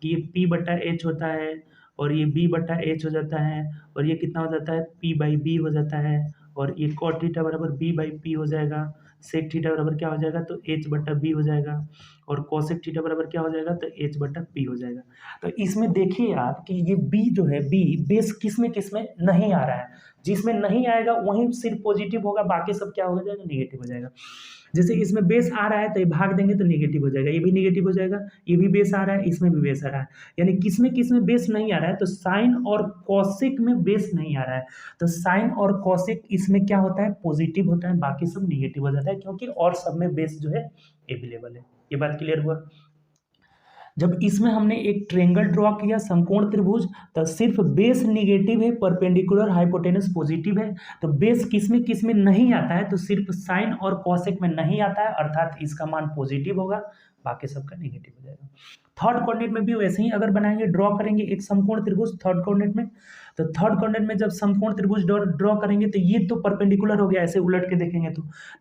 कि ये पी बटा एच होता है और ये बी बटा एच हो जाता है और ये कितना हो जाता है? पी बाई बी हो जाता है और ये कॉट थीटा बराबर बी बाई पी हो जाएगा। सेक थीटा बराबर क्या हो जाएगा? तो एच बटा बी हो जाएगा और कोसेक थीटा बराबर क्या हो जाएगा? तो एच बटा पी हो जाएगा। तो इसमें देखिए आप कि ये बी जो है, बी बेस किस में नहीं आ रहा है। जिसमें नहीं आएगा वहीं सिर्फ पॉजिटिव होगा, बाकी सब क्या हो जाएगा? नेगेटिव हो जाएगा। जैसे इसमें बेस आ रहा है तो ये भाग देंगे तो नेगेटिव हो जाएगा, ये भी नेगेटिव हो जाएगा, ये भी बेस आ रहा है, इसमें भी बेस आ रहा है। यानी किसमें बेस नहीं आ रहा है? तो साइन और कॉसेक में बेस नहीं आ रहा है। तो साइन और कॉसेक इसमें क्या होता है? पॉजिटिव होता है, बाकी सब नेगेटिव हो जाता है, क्योंकि और सब में बेस जो है अवेलेबल है। ये बात क्लियर हुआ? जब इसमें हमने एक ट्रायंगल ड्रॉ किया, समकोण त्रिभुज, तो सिर्फ बेस नेगेटिव है, परपेंडिकुलर हाइपोटेनस पॉजिटिव है। तो बेस किसमें नहीं आता है? तो सिर्फ साइन और कॉसेक में नहीं आता है, अर्थात इसका मान पॉजिटिव होगा, बाकी सबका नेगेटिव हो जाएगा। थर्ड कोऑर्डिनेट में भी वैसे ही अगर बनाएंगे, ड्रॉ करेंगे एक समकोण त्रिभुज थर्ड कोऑर्डिनेट में, तो थर्ड कोऑर्डिनेट में जब समकोण त्रिभुज ड्रॉ करेंगे तो ये तो परपेंडिकुलर हो गया, ऐसे उलट के देखेंगे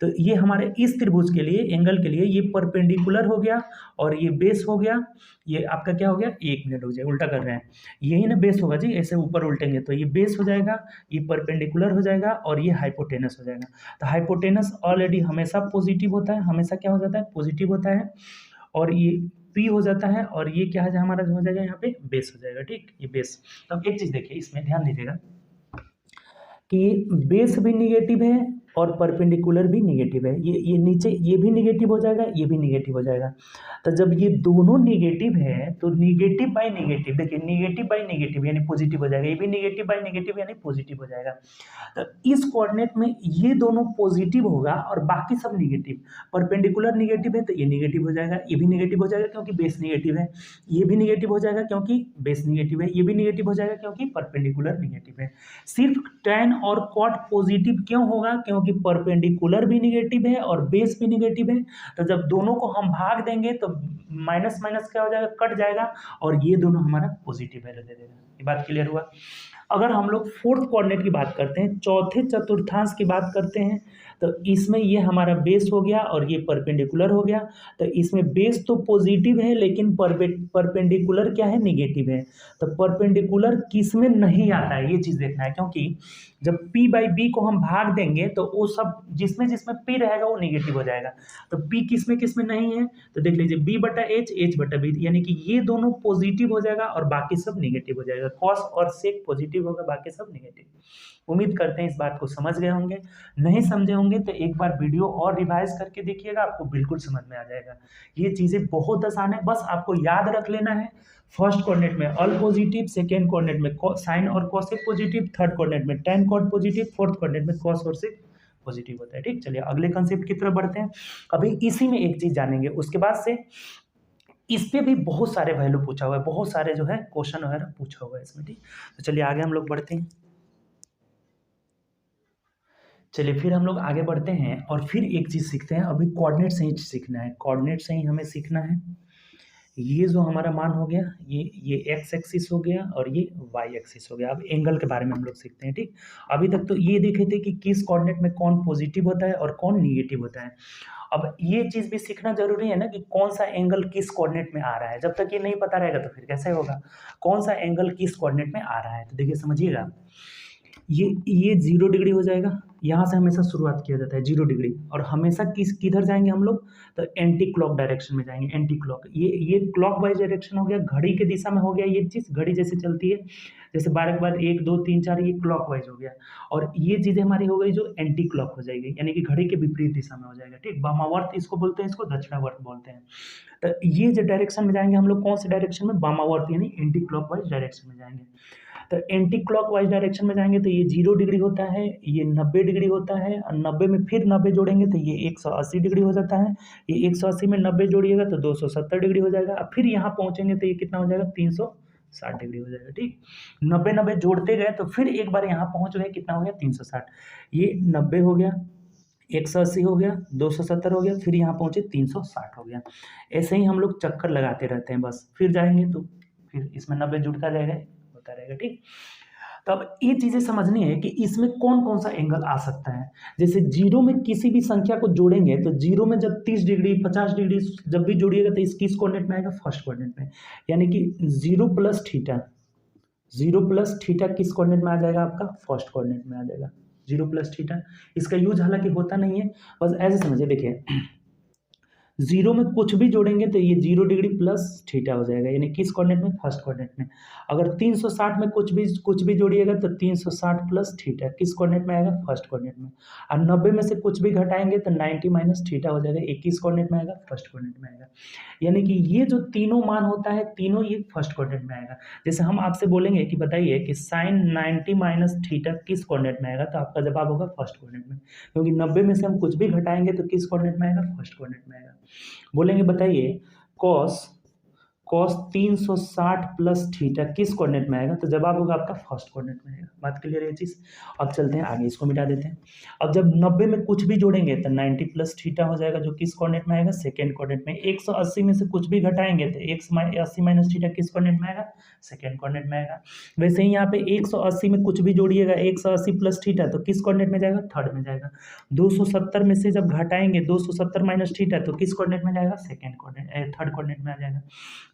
तो ये हमारे इस त्रिभुज के लिए एंगल के लिए ये परपेंडिकुलर हो गया और ये बेस हो गया। ये आपका क्या हो गया, 1 मिनट हो जाए, उल्टा कर रहे हैं, यही ना बेस होगा जी, ऐसे ऊपर उल्टेंगे तो ये बेस हो जाएगा, ये परपेंडिकुलर हो जाएगा और ये हाइपोटेनस हो जाएगा। तो हाइपोटेनस ऑलरेडी हमेशा पॉजिटिव होता है, हमेशा क्या हो जाता है, पॉजिटिव होता है, और ये पी हो जाता है और ये क्या है हमारा जो हो जाएगा यहाँ पे बेस हो जाएगा। ठीक, ये बेस। तो अब एक चीज देखिए, इसमें ध्यान दीजिएगा कि बेस भी निगेटिव है और परपेंडिकुलर भी निगेटिव है, ये नीचे ये भी निगेटिव हो जाएगा, ये भी निगेटिव हो जाएगा। तो जब ये दोनों निगेटिव है तो निगेटिव बाय निगेटिव, देखिए निगेटिव बाय निगेटिव यानी पॉजिटिव हो जाएगा, ये भी निगेटिव बाय निगेटिव यानी पॉजिटिव हो जाएगा। तो इस कोऑर्डिनेट में ये दोनों पॉजिटिव होगा और बाकी सब निगेटिव। परपेंडिकुलर निगेटिव है तो ये निगेटिव हो जाएगा, ये भी निगेटिव हो जाएगा क्योंकि बेस निगेटिव है, ये भी निगेटिव हो जाएगा क्योंकि बेस निगेटिव है, ये भी निगेटिव हो जाएगा क्योंकि परपेंडिकुलर निगेटिव है। सिर्फ tan और cot पॉजिटिव क्यों होगा, क्योंकि परपेंडिकुलर भी निगेटिव है और बेस भी निगेटिव है। तो जब दोनों को हम भाग देंगे तो माइनस माइनस क्या हो जाएगा, कट जाएगा और ये दोनों हमारा पॉजिटिव वैल्यू दे देगा। ये बात क्लियर हुआ। अगर हम लोग फोर्थ कोऑर्डिनेट की बात करते हैं, चौथे चतुर्थांश की बात करते हैं, तो इसमें ये हमारा बेस हो गया और ये परपेंडिकुलर हो गया। तो इसमें बेस तो पॉजिटिव है लेकिन परपेंडिकुलर क्या है, निगेटिव है। तो परपेंडिकुलर किस में नहीं आता है, ये चीज़ देखना है, क्योंकि जब p बाई बी को हम भाग देंगे तो वो सब जिसमें जिसमें p रहेगा वो निगेटिव हो जाएगा। तो p किस में नहीं है, तो देख लीजिए b बटा एच बटा बी, यानी कि ये दोनों पॉजिटिव हो जाएगा और बाकी सब निगेटिव हो जाएगा। कॉस और सेक पॉजिटिव होगा, बाकी सब निगेटिव। उम्मीद करते हैं इस बात को समझ गए होंगे। नहीं समझे होंगे तो एक बार वीडियो और रिवाइज करके देखिएगा, आपको बिल्कुल समझ में आ जाएगा। ये चीज़ें बहुत आसान है, बस आपको याद रख लेना है। फर्स्ट कोऑर्डिनेट में ऑल पॉजिटिव, सेकेंड कोऑर्डिनेट में साइन और कॉसेक पॉजिटिव, थर्ड कोऑर्डिनेट में tan cot positive, fourth coordinate में कॉस और सेक पॉजिटिव होता है। ठीक, चलिए अगले कंसेप्ट की तरफ बढ़ते हैं। अभी इसी में एक चीज जानेंगे, उसके बाद से इस पे भी बहुत सारे वैल्यू पूछा हुआ है, बहुत सारे जो है क्वेश्चन वगैरह पूछा हुआ है इसमें। ठीक, तो चलिए आगे हम लोग बढ़ते हैं। चलिए फिर हम लोग आगे बढ़ते हैं और फिर एक चीज़ सीखते हैं। अभी कोऑर्डिनेट से ही सीखना है, कोऑर्डिनेट से ही हमें सीखना है। ये जो हमारा मान हो गया, ये एक्स एक्सिस हो गया और ये वाई एक्सिस हो गया। अब एंगल के बारे में हम लोग सीखते हैं। ठीक, अभी तक तो ये देखे थे कि किस कोऑर्डिनेट में कौन पॉजिटिव होता है और कौन निगेटिव होता है। अब ये चीज़ भी सीखना जरूरी है ना कि कौन सा एंगल किस कोऑर्डिनेट में आ रहा है। जब तक ये नहीं पता रहेगा तो फिर कैसे होगा, कौन सा एंगल किस कोऑर्डिनेट में आ रहा है। तो देखिए समझिएगा, ये 0 डिग्री हो जाएगा, यहाँ से हमेशा शुरुआत किया जाता है 0 डिग्री, और हमेशा किधर जाएंगे हम लोग, तो एंटी क्लॉक डायरेक्शन में जाएंगे। एंटी क्लॉक, ये क्लॉक वाइज डायरेक्शन हो गया, घड़ी के दिशा में हो गया। ये चीज़ घड़ी जैसे चलती है, जैसे 12 के बाद 1 2 3 4, ये क्लॉक वाइज हो गया। और ये चीज़ें हमारी हो गई जो एंटी क्लॉक हो जाएगी, यानी कि घड़ी के विपरीत दिशा में हो जाएगा। ठीक, वामावर्त इसको बोलते हैं, इसको दक्षिणावर्त बोलते हैं। तो ये जो डायरेक्शन में जाएंगे हम लोग, कौन से डायरेक्शन में, वामावर्त यानी एंटी क्लॉक वाइज डायरेक्शन में जाएंगे। तो एंटी क्लॉक वाइज डायरेक्शन में जाएंगे तो ये 0 डिग्री होता है, ये 90 डिग्री होता है, और 90 में फिर 90 जोड़ेंगे तो ये 180 डिग्री हो जाता है। ये 180 में 90 जोड़िएगा तो 270 डिग्री हो जाएगा। अब फिर यहाँ पहुँचेंगे तो ये कितना हो जाएगा, 360 डिग्री हो जाएगा। ठीक, 90 जोड़ते गए तो फिर एक बार यहाँ पहुँच गए, कितना हो गया, 360। ये 90 हो गया, 180 हो गया, 270 हो गया, फिर यहाँ पहुँचे 360 हो गया। ऐसे ही हम लोग चक्कर लगाते रहते हैं, बस फिर जाएंगे तो फिर इसमें 90 जुड़ता जाएगा, होता रहेगा। ठीक, तो अब ये चीजें समझनी है कि इसमें कौन कौन सा एंगल आ सकता है। जैसे 0 में किसी भी संख्या को जोड़ेंगे तो 0 में जब 30 डिग्री 50 डिग्री जब भी जोड़िएगा तो इस किस कोऑर्डिनेट में आएगा, फर्स्ट कोऑर्डिनेट में। यानी कि 0 प्लस थीटा, 0 प्लस थीटा किस कोऑर्डिनेट में आ जाएगा, आपका फर्स्ट कोऑर्डिनेट में आ जाएगा 0 प्लस थीटा। इसका यूज हालांकि होता नहीं है, बस ऐसे समझिए। देखिए 0 में कुछ भी जोड़ेंगे तो ये 0 डिग्री प्लस थीटा हो जाएगा, यानी किस कोऑर्डिनेट में, फर्स्ट कोऑर्डिनेट में। अगर 360 में कुछ भी जोड़िएगा तो 360 प्लस थीटा किस कोऑर्डिनेट में आएगा, फर्स्ट कोऑर्डिनेट में। और 90 में से कुछ भी घटाएंगे तो 90 माइनस थीटा हो जाएगा, 21 कोऑर्डिनेट में आएगा, फर्स्ट कोऑर्डिनेट में आएगा। यानी कि ये जो तीनों मान होता है, तीनों ये फर्स्ट कोऑर्डिनेट में आएगा। जैसे हम आपसे बोलेंगे कि बताइए कि साइन 90 माइनस थीटा किस कोऑर्डिनेट में आएगा, तो आपका जवाब होगा फर्स्ट कोऑर्डिनेट में, क्योंकि 90 में से हम कुछ भी घटाएंगे तो किस कोऑर्डिनेट में आएगा, फर्स्ट कोऑर्डिनेट में आएगा। बोलेंगे बताइए कॉस cos 360 प्लस थीटा किस कोऑर्डिनेट में आएगा? तो जवाब होगा आपका फर्स्ट कोऑर्डिनेट में आएगा। बात क्लियर है ये चीज़? अब चलते हैं आगे, इसको मिटा देते हैं। अब जब 90 में कुछ भी जोड़ेंगे तो 90 प्लस थीटा हो जाएगा, जो किस कोऑर्डिनेट में आएगा? सेकेंड कोऑर्डिनेट में। 180 में से कुछ भी घटाएंगे तो 180 माइनस थीटा किस कोऑर्डिनेट में आएगा? सेकेंड कोऑर्डिनेट में आएगा। वैसे ही यहाँ पे 180 में कुछ भी जोड़िएगा 180 प्लस थीटा तो किस कोऑर्डिनेट में जाएगा? थर्ड में जाएगा। 270 में से जब घटाएंगे 270 माइनस थीटा तो किस कोऑर्डिनेट में जाएगा? सेकेंड कोऑर्डिनेट, थर्ड कोऑर्डिनेट में आ जाएगा।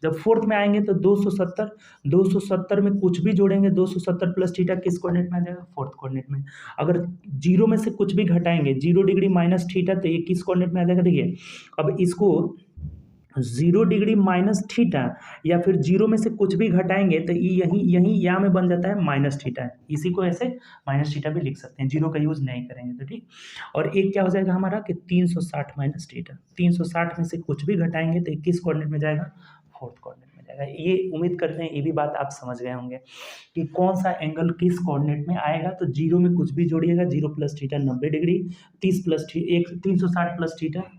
जब फोर्थ में आएंगे तो 270 में कुछ भी जोड़ेंगे 270 प्लस थीटा किस कोऑर्डिनेट में आ जाएगा? फोर्थ कोऑर्डिनेट में। अगर जीरो में से कुछ भी घटाएंगे 0 डिग्री माइनस थीटा तो ये किस कोऑर्डिनेट में आ जाएगा? देखिए अब इसको 0 डिग्री माइनस थीटा या फिर जीरो में से कुछ भी घटाएंगे तो यहीं यहाँ में बन जाता है माइनस थीटा, इसी को ऐसे माइनस थीटा भी लिख सकते हैं, जीरो का यूज नहीं करेंगे तो ठीक। और एक क्या हो जाएगा हमारा कि 360 माइनस थीटा, 360 में से कुछ भी घटाएंगे तो किस कोऑर्डिनेट में जाएगा? फोर्थ कोऑर्डिनेट में जाएगा। ये उम्मीद करते हैं ये भी बात आप समझ गए होंगे कि कौन सा एंगल किस कोऑर्डिनेट में आएगा। तो जीरो में कुछ भी जोड़िएगा 0 plus theta 90 degree, 360 plus theta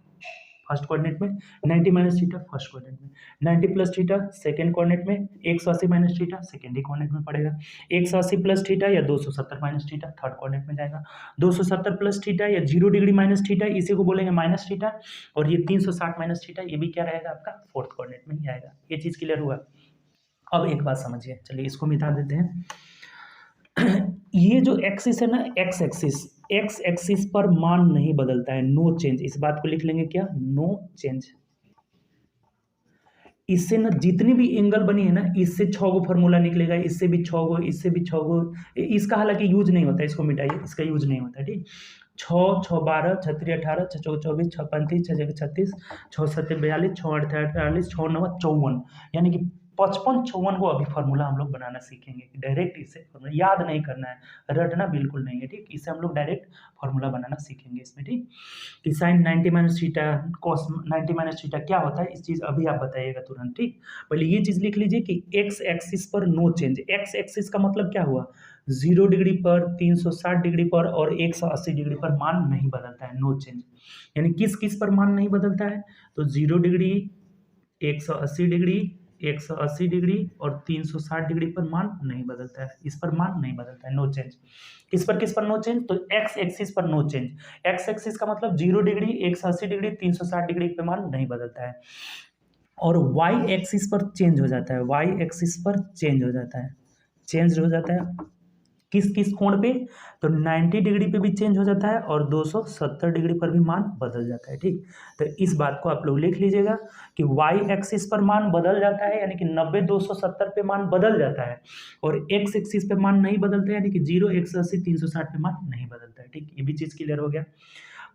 first coordinate में, 90 माइनस थीटा फर्स्ट कोऑर्डिनेट में, 90 प्लस थीटा सेकेंड कोऑर्डिनेट में, 180 माइनस थीटा सेकेंड ही कोऑर्डिनेट में पड़ेगा, 180 प्लस थीटा या 270 माइनस थीटा थर्ड कोऑर्डिनेट में जाएगा, 270 प्लस थीटा या 0 डिग्री माइनस थीटा इसी को बोलेंगे माइनस थीटा, और ये 360 माइनस थीटा ये भी क्या रहेगा आपका? फोर्थ कोऑर्डिनेट में ही आएगा। ये चीज़ क्लियर हुआ? अब एक बात समझिए, चलिए इसको मिटा देते हैं। ये जो एक्सिस है ना, एक्स एक्सिस पर मान नहीं बदलता है, नो चेंज। इस बात को लिख लेंगे क्या? No change. इससे ना जितनी भी एंगल बनी है ना, इससे 6 गो फॉर्मूला निकलेगा, इससे भी 6 गो, इससे भी 6 गो। इसका हालांकि यूज नहीं होता है, इसको मिटाइए, इसका यूज नहीं होता है ठीक। 6 6 12 6 3 18 6 4 24 6 5 30 6 6 36 6 7 42 6 8 48 6 9 54, यानी कि 55 56 को अभी फार्मूला हम लोग बनाना सीखेंगे। डायरेक्ट इससे फार्मूला याद नहीं करना है, रटना बिल्कुल नहीं है ठीक। इससे हम लोग डायरेक्ट फार्मूला बनाना सीखेंगे इसमें ठीक। कि sine 90 minus theta cos 90 minus theta क्या होता है, इस चीज़ अभी आप बताइएगा तुरंत ठीक। पहले ये चीज़ लिख लीजिए कि एक्स एक्सिस पर नो चेंज। एक्स एक्सिस का मतलब क्या हुआ? 0 डिग्री पर, 360 डिग्री पर और 180 डिग्री पर मान नहीं बदलता है, नो चेंज। यानी किस किस पर मान नहीं बदलता है? तो 0 डिग्री, 180 डिग्री, 180 डिग्री और 360 डिग्री पर मान नहीं बदलता है, इस पर मान नहीं बदलता है, नो चेंज। किस पर नो चेंज? तो एक्स एक्सिस पर नो चेंज। एक्स एक्सिस का मतलब 0 डिग्री, 180 डिग्री, 360 डिग्री पे मान नहीं बदलता है। और वाई एक्सिस पर चेंज हो जाता है, वाई एक्सिस पर चेंज हो जाता है, चेंज हो जाता है किस किस कोण पे? तो 90 डिग्री पे भी चेंज हो जाता है और 270 डिग्री पर भी मान बदल जाता है ठीक। तो इस बात को आप लोग लिख लीजिएगा कि वाई एक्सिस पर मान बदल जाता है, यानी कि 90 270 पे मान बदल जाता है, और एक्स एक्सिस पे मान नहीं बदलता है, यानी कि 0 180 360 पे मान नहीं बदलता है ठीक। ये भी चीज़ क्लियर हो गया।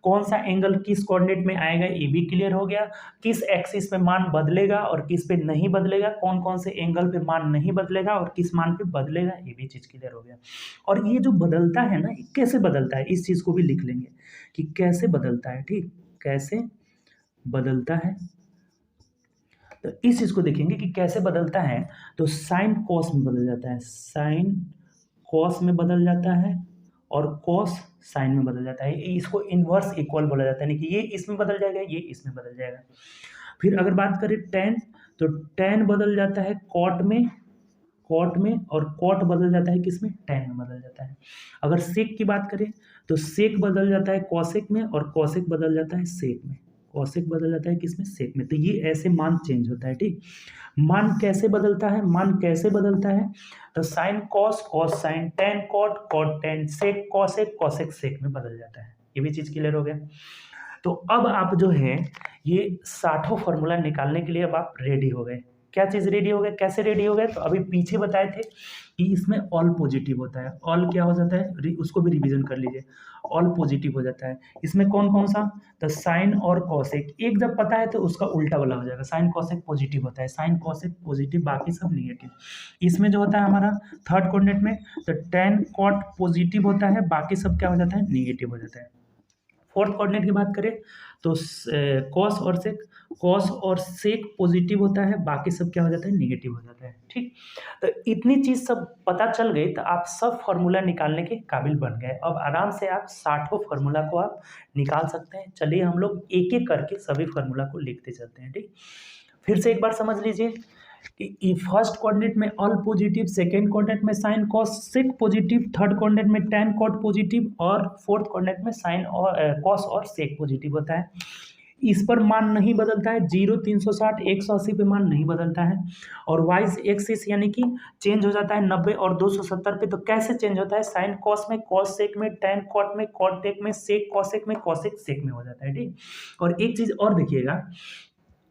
कौन सा एंगल किस कोऑर्डिनेट में आएगा ये भी क्लियर हो गया। किस एक्सिस पे मान बदलेगा और किस पे नहीं बदलेगा, कौन कौन से एंगल पे मान नहीं बदलेगा और किस मान पे बदलेगा, ये भी चीज़ क्लियर हो गया। और ये जो बदलता है ना, ये कैसे बदलता है, इस चीज़ को भी लिख लेंगे कि कैसे बदलता है ठीक, कैसे बदलता है। तो इस चीज़ को देखेंगे कि कैसे बदलता है। तो साइन कॉस में बदल जाता है, साइन कॉस में बदल जाता है और कॉस साइन में बदल जाता है। इसको इन्वर्स इक्वल बोला जाता है, यानी कि ये इसमें बदल जाएगा, ये इसमें बदल जाएगा। फिर अगर बात करें टेन, तो टेन बदल जाता है कॉट में, कॉट में, और कॉट बदल जाता है किसमें? टेन में बदल जाता है। अगर सेक की बात करें तो सेक बदल जाता है कॉसेक में और कॉसेक बदल जाता है सेक में, कॉसेक बदल जाता है किसमें? सेक में। तो ये ऐसे मान चेंज होता है ठीक। मान कैसे बदलता है, मान कैसे बदलता है? तो sine cos, cos sine, tan cot, cot tan, sec cosec, cosec sec में बदल जाता है। ये भी चीज़ क्लियर हो गया। तो अब आप जो है ये 60 फॉर्मूला निकालने के लिए अब आप रेडी हो गए। क्या चीज़ रेडी हो गए, कैसे रेडी हो गए? तो अभी पीछे बताए थे कि इसमें ऑल पॉजिटिव होता है। ऑल क्या हो जाता है, उसको भी रिवीजन कर लीजिए। ऑल पॉजिटिव हो जाता है। इसमें कौन कौन सा? तो साइन और कॉसेक। एक जब पता है तो उसका उल्टा वाला हो जाएगा, साइन कॉसेक पॉजिटिव होता है, साइन कॉसेक पॉजिटिव, बाकी सब निगेटिव। इसमें जो होता है हमारा थर्ड कोऑर्डिनेट में, तो टेन कॉट पॉजिटिव होता है, बाकी सब क्या हो जाता है? निगेटिव हो जाता है। फोर्थ कोऑर्डिनेट की बात करें तो कॉस और सेक, कॉस और सेक पॉजिटिव होता है, बाकी सब क्या हो जाता है? निगेटिव हो जाता है ठीक। तो इतनी चीज़ सब पता चल गई तो आप सब फार्मूला निकालने के काबिल बन गए। अब आराम से आप 60 फार्मूला को आप निकाल सकते हैं। चलिए हम लोग एक एक करके सभी फार्मूला को लिखते चलते हैं ठीक। फिर से एक बार समझ लीजिए, कि फर्स्ट कोऑर्डिनेट में ऑल पॉजिटिव, सेकंड कोऑर्डिनेट में sine cos sec positive, third coordinate में टैन कॉट पॉजिटिव और फोर्थ कोऑर्डिनेट में साइन और कॉस और सेक पॉजिटिव होता है। इस पर मान नहीं बदलता है, 0, 360, 180 पे मान नहीं बदलता है। और वाइज एक्सिस यानी कि चेंज हो जाता है 90 और 270 पे। तो कैसे चेंज होता है? साइन कॉस में, कॉस सेक में, टैन कॉट में, कॉट टेक में, सेक कॉसेक में, कॉसेक सेक में हो जाता है। ठीक। और एक चीज और देखिएगा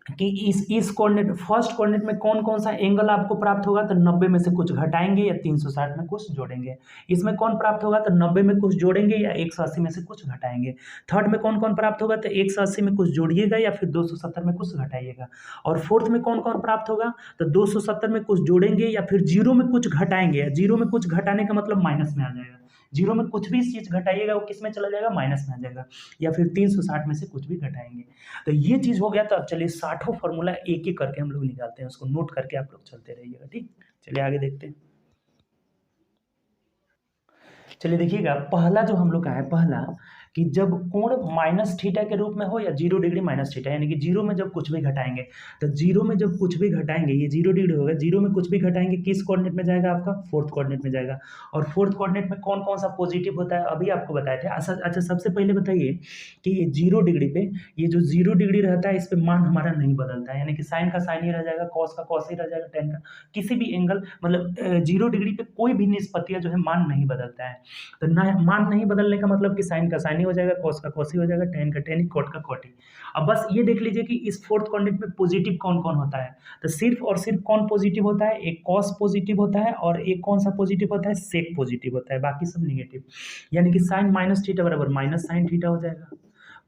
कि इस कोऑर्डिनेट फर्स्ट कोऑर्डिनेट में कौन कौन सा एंगल आपको प्राप्त होगा, तो 90 में से कुछ घटाएंगे या 360 में कुछ जोड़ेंगे। इसमें कौन प्राप्त होगा, तो 90 में कुछ जोड़ेंगे या 180 में से कुछ घटाएंगे। थर्ड में कौन कौन प्राप्त होगा, तो 180 में कुछ जोड़िएगा या फिर 270 में कुछ घटाइएगा। और फोर्थ में कौन कौन प्राप्त होगा, तो 270 में कुछ जोड़ेंगे या फिर जीरो में कुछ घटाएंगे। जीरो में कुछ घटाने का मतलब माइनस में आ जाएगा। जीरो में कुछ भी चीज घटाइएगा वो किस में चला जाएगा, माइनस में आ जाएगा। या फिर 360 में से कुछ भी घटाएंगे। तो ये चीज हो गया। तो अब चलिए 60 फार्मूला एक एक करके हम लोग निकालते हैं, उसको नोट करके आप लोग चलते रहिएगा। ठीक, चलिए आगे देखते हैं। चलिए देखिएगा, पहला जो हम लोग का है, पहला कि जब कोण माइनस थीटा के रूप में हो या 0 डिग्री माइनस थीटा, यानी कि जीरो में जब कुछ भी घटाएंगे, तो जीरो में जब कुछ भी घटाएंगे, ये 0 डिग्री होगा, जीरो में कुछ भी घटाएंगे किस कोऑर्डिनेट में जाएगा आपका, फोर्थ कोऑर्डिनेट में जाएगा। और फोर्थ कोऑर्डिनेट में कौन कौन सा पॉजिटिव होता है अभी आपको बताए थे। अच्छा, सबसे पहले बताइए कि ये 0 डिग्री पे, ये जो 0 डिग्री रहता है इस पे मान हमारा नहीं बदलता है, यानी कि साइन का साइन ही रह जाएगा, कॉस का कॉस ही रह जाएगा, टेन का किसी भी एंगल, मतलब 0 डिग्री पे कोई भी निष्पत्तियां जो है मान नहीं बदलता है। तो ना मान नहीं बदलने का मतलब कि साइन का साइन ही हो जाएगा, कॉस का कॉस ही हो जाएगा, टेन का टेन ही, कॉट का कॉट ही। अब बस ये देख लीजिए कि इस फोर्थ कोऑर्डिनेट में पॉजिटिव कौन कौन होता है। तो सिर्फ और सिर्फ कौन पॉजिटिव होता है, एक कॉस पॉजिटिव होता है और एक कौन सा पॉजिटिव होता है, सेक पॉजिटिव होता है, बाकी सब निगेटिव। यानी कि साइन माइनस थीटा बराबर माइनस साइन थीटा हो जाएगा,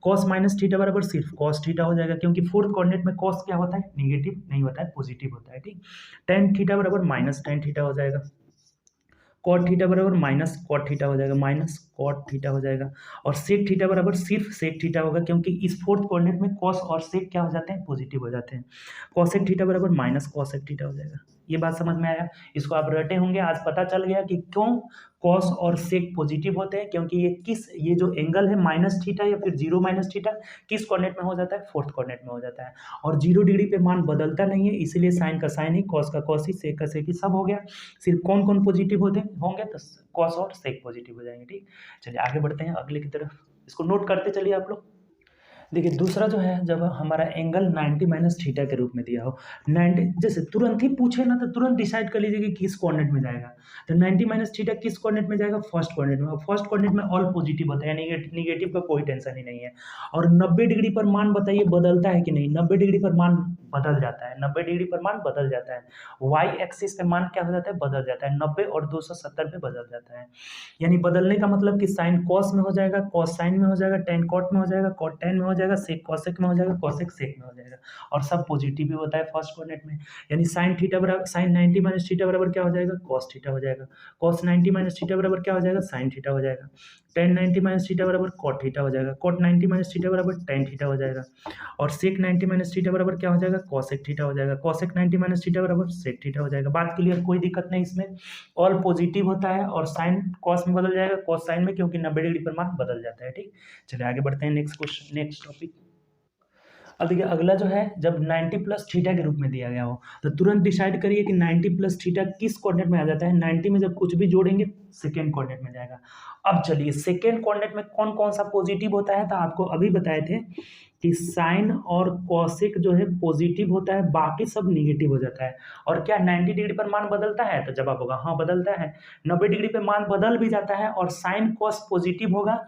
कॉस माइनस थीटा बराबर सिर्फ कॉस थीटा हो जाएगा, क्योंकि फोर्थ कोऑर्डिनेट में कॉस क्या होता है, निगेटिव नहीं होता है, पॉजिटिव होता है। ठीक, टेन थीटा बराबर माइनस टेन थीटा हो जाएगा, कॉट थीटा बराबर माइनस कॉट थीटा हो जाएगा, माइनस कॉट थीटा हो जाएगा। और सेक थीटा बराबर सिर्फ सेक थीटा होगा, क्योंकि इस फोर्थ कोऑर्डिनेट में कॉस और सेक क्या हो जाते हैं, पॉजिटिव हो जाते हैं। कॉसेक थीटा बराबर माइनस कॉसेक थीटा हो जाएगा। ये बात समझ में आया? इसको आप रटे होंगे, आज पता चल गया कि क्यों कॉस और सेक पॉजिटिव होते हैं, क्योंकि ये जो एंगल है माइनस थीटा या फिर 0 माइनस थीटा किस कोऑर्डिनेट में हो जाता है, फोर्थ कोऑर्डिनेट में हो जाता है। और 0 डिग्री पे मान बदलता नहीं है, इसीलिए साइन का साइन ही, कॉस का कॉस ही, सेक का सेक ही, सब हो गया। सिर्फ कौन कौन पॉजिटिव होते होंगे, तो कॉस और सेक पॉजिटिव हो जाएंगे। ठीक, चलिए आगे बढ़ते हैं अगले की तरफ, इसको नोट करते चलिए आप लोग। देखिए दूसरा जो है, जब हमारा एंगल 90 माइनस थीटा के रूप में दिया हो, 90 जैसे तुरंत ही पूछे ना तो तुरंत डिसाइड कर लीजिए कि किस कोऑर्डिनेट में जाएगा। तो 90 माइनस थीटा किस कोऑर्डिनेट में जाएगा, फर्स्ट कोऑर्डिनेट में। और फर्स्ट कोऑर्डिनेट में ऑल पॉजिटिव होता है, निगेटिव का कोई टेंशन ही नहीं है। और 90 डिग्री पर मान बताइए बदलता है कि नहीं, 90 डिग्री पर मान बदल जाता है, 90 डिग्री पर मान बदल जाता है। वाई एक्सिस पे मान क्या हो जाता है, बदल जाता है, 90 और 270 पे बदल जाता है। यानी बदलने का मतलब कि साइन कॉस में हो जाएगा, कॉस साइन में हो जाएगा, टेन कॉट में हो जाएगा, कॉट टेन में हो जाएगा, सेक कॉसेक में हो जाएगा, कॉसेक सेक में हो जाएगा। और सब पॉजिटिव भी होता है फर्स्ट कोऑर्डिनेट में। यानी साइन थीटा बराबर साइन 90 माइनस थीटा बराबर क्या हो जाएगा, कॉस थीटा हो जाएगा। कॉस 90 माइनस थीटा बराबर क्या हो जाएगा, साइन थीटा हो जाएगा। टेन 90 माइनस थीटा बराबर कॉट थीटा हो जाएगा। कॉट 90 माइनस थीटा बराबर टेन थीटा हो जाएगा। और सेक 90 माइनस थीटा बराबर क्या हो जाएगा, कॉसेक थीटा हो जाएगा। कॉसेक 90 माइनस थीटा बराबर सेक थीटा हो जाएगा। बात क्लियर, कोई दिक्कत नहीं इसमें। ऑल पॉजिटिव होता है और साइन कॉस में बदल जाएगा, कॉस साइन में, क्योंकि 90 डिग्री पर मान बदल जाता है। ठीक, चलिए आगे बढ़ते हैं नेक्स्ट क्वेश्चन, नेक्स्ट टॉपिक। अब देखिए अगला जो है, जब 90 प्लस थीटा के रूप में दिया गया हो, तो तुरंत डिसाइड करिए कि 90 प्लस थीटा किस कोऑर्डिनेट में आ जाता है। 90 में जब कुछ भी जोड़ेंगे सेकेंड कोऑर्डिनेट में जाएगा। अब चलिए सेकेंड कोऑर्डिनेट में कौन कौन सा पॉजिटिव होता है, तो आपको अभी बताए थे कि साइन और कॉसेक जो है पॉजिटिव होता है, बाकी सब निगेटिव हो जाता है। और क्या 90 डिग्री पर मान बदलता है, तो जवाब होगा हाँ बदलता है। 90 डिग्री पे मान बदल भी जाता है और साइन कॉस पॉजिटिव होगा,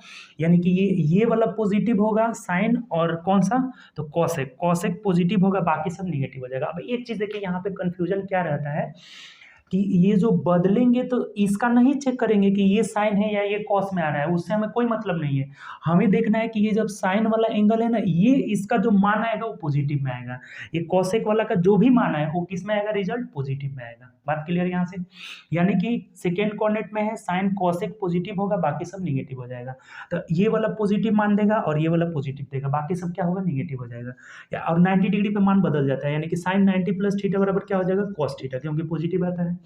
यानी कि ये वाला पॉजिटिव होगा साइन, और कौन सा, तो कॉसेक, कॉसेक पॉजिटिव होगा, बाकी सब निगेटिव हो जाएगा। अब एक चीज देखिए यहाँ पे कंफ्यूजन क्या रहता है कि ये जो बदलेंगे तो इसका नहीं चेक करेंगे कि ये साइन है या ये कॉस में आ रहा है, उससे हमें कोई मतलब नहीं है। हमें देखना है कि ये जब साइन वाला एंगल है ना, ये इसका जो मान आएगा वो पॉजिटिव में आएगा। ये कॉसेक वाला का जो भी मान है वो किस में आएगा, रिजल्ट पॉजिटिव में आएगा। बात क्लियर यहाँ से? यानी कि सेकेंड कोऑर्डिनेट में है साइन कॉसेक पॉजिटिव होगा, बाकी सब निगेटिव हो जाएगा। तो ये वाला पॉजिटिव मान देगा और ये वाला पॉजिटिव देगा, बाकी सब क्या होगा, निगेटिव हो जाएगा। और 90 डिग्री पे मान बदल जाता है, यानी कि साइन 90 प्लस थीटा बराबर क्या हो जाएगा, कॉस थीटा, क्योंकि पॉजिटिव आता है।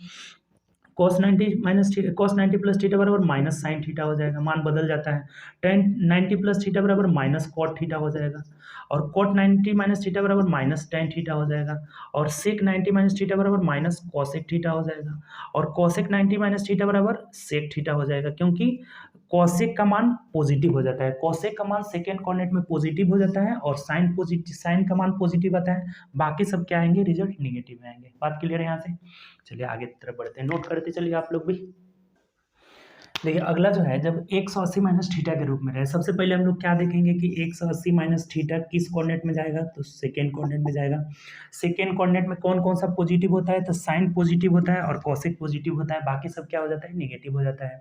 cos 90 प्लस थीटा बराबर माइनस साइन थीटा हो जाएगा, मान बदल जाता है। टेन 90 प्लस थीटा बराबर माइनस कॉट थीटा हो जाएगा, और कॉट 90 माइनस थीटा बराबर माइनस टेन थीटा हो जाएगा, और सेक 90 माइनस थीटा बराबर माइनस कॉसेक थीटा हो जाएगा, और कॉसेक 90 माइनस थीटा बराबर सेक थीटा हो जाएगा, क्योंकि कॉसेक का मान पॉजिटिव हो जाता है, कॉसेक का मान सेकेंड कोऑर्डिनेट में पॉजिटिव हो जाता है, और साइन का मान पॉजिटिव आता है, बाकी सब क्या आएंगे, रिजल्ट निगेटिव आएंगे। बात क्लियर है यहाँ से? चलिए आगे की तरफ बढ़ते हैं, नोट करते चलिए आप लोग भी। देखिए अगला जो है, जब 180 माइनस थीटा के रूप में रहे, सबसे पहले हम लोग क्या देखेंगे कि 180 माइनस थीटा किस कोऑर्डिनेट में जाएगा, तो सेकेंड कोऑर्डिनेट में जाएगा। सेकेंड कोऑर्डिनेट में कौन कौन सा पॉजिटिव होता है, तो साइन पॉजिटिव होता है और कॉसेक पॉजिटिव होता है, बाकी सब क्या हो जाता है, निगेटिव हो जाता है।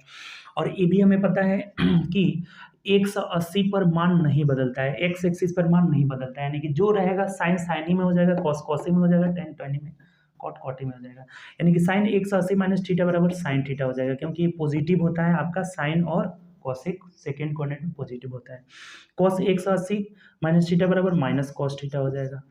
और ये भी हमें पता है कि 180 पर मान नहीं बदलता है, एक्स एक्सिस पर मान नहीं बदलता है, यानी कि जो रहेगा साइन साइन में हो जाएगा, कॉस कॉसी में हो जाएगा, टेन टेन में, कॉट कॉटी में हो जाएगा, यानी कि साइन 180 माइनस थीटा बराबर साइन थीटा हो जाएगा, क्योंकि ये पॉजिटिव होता है आपका साइन और कॉसेक सेकेंड कोऑर्डिनेट में पॉजिटिव होता है। कॉस 180 माइनस थीटा बराबर माइनस कॉस थीटा हो जाएगा,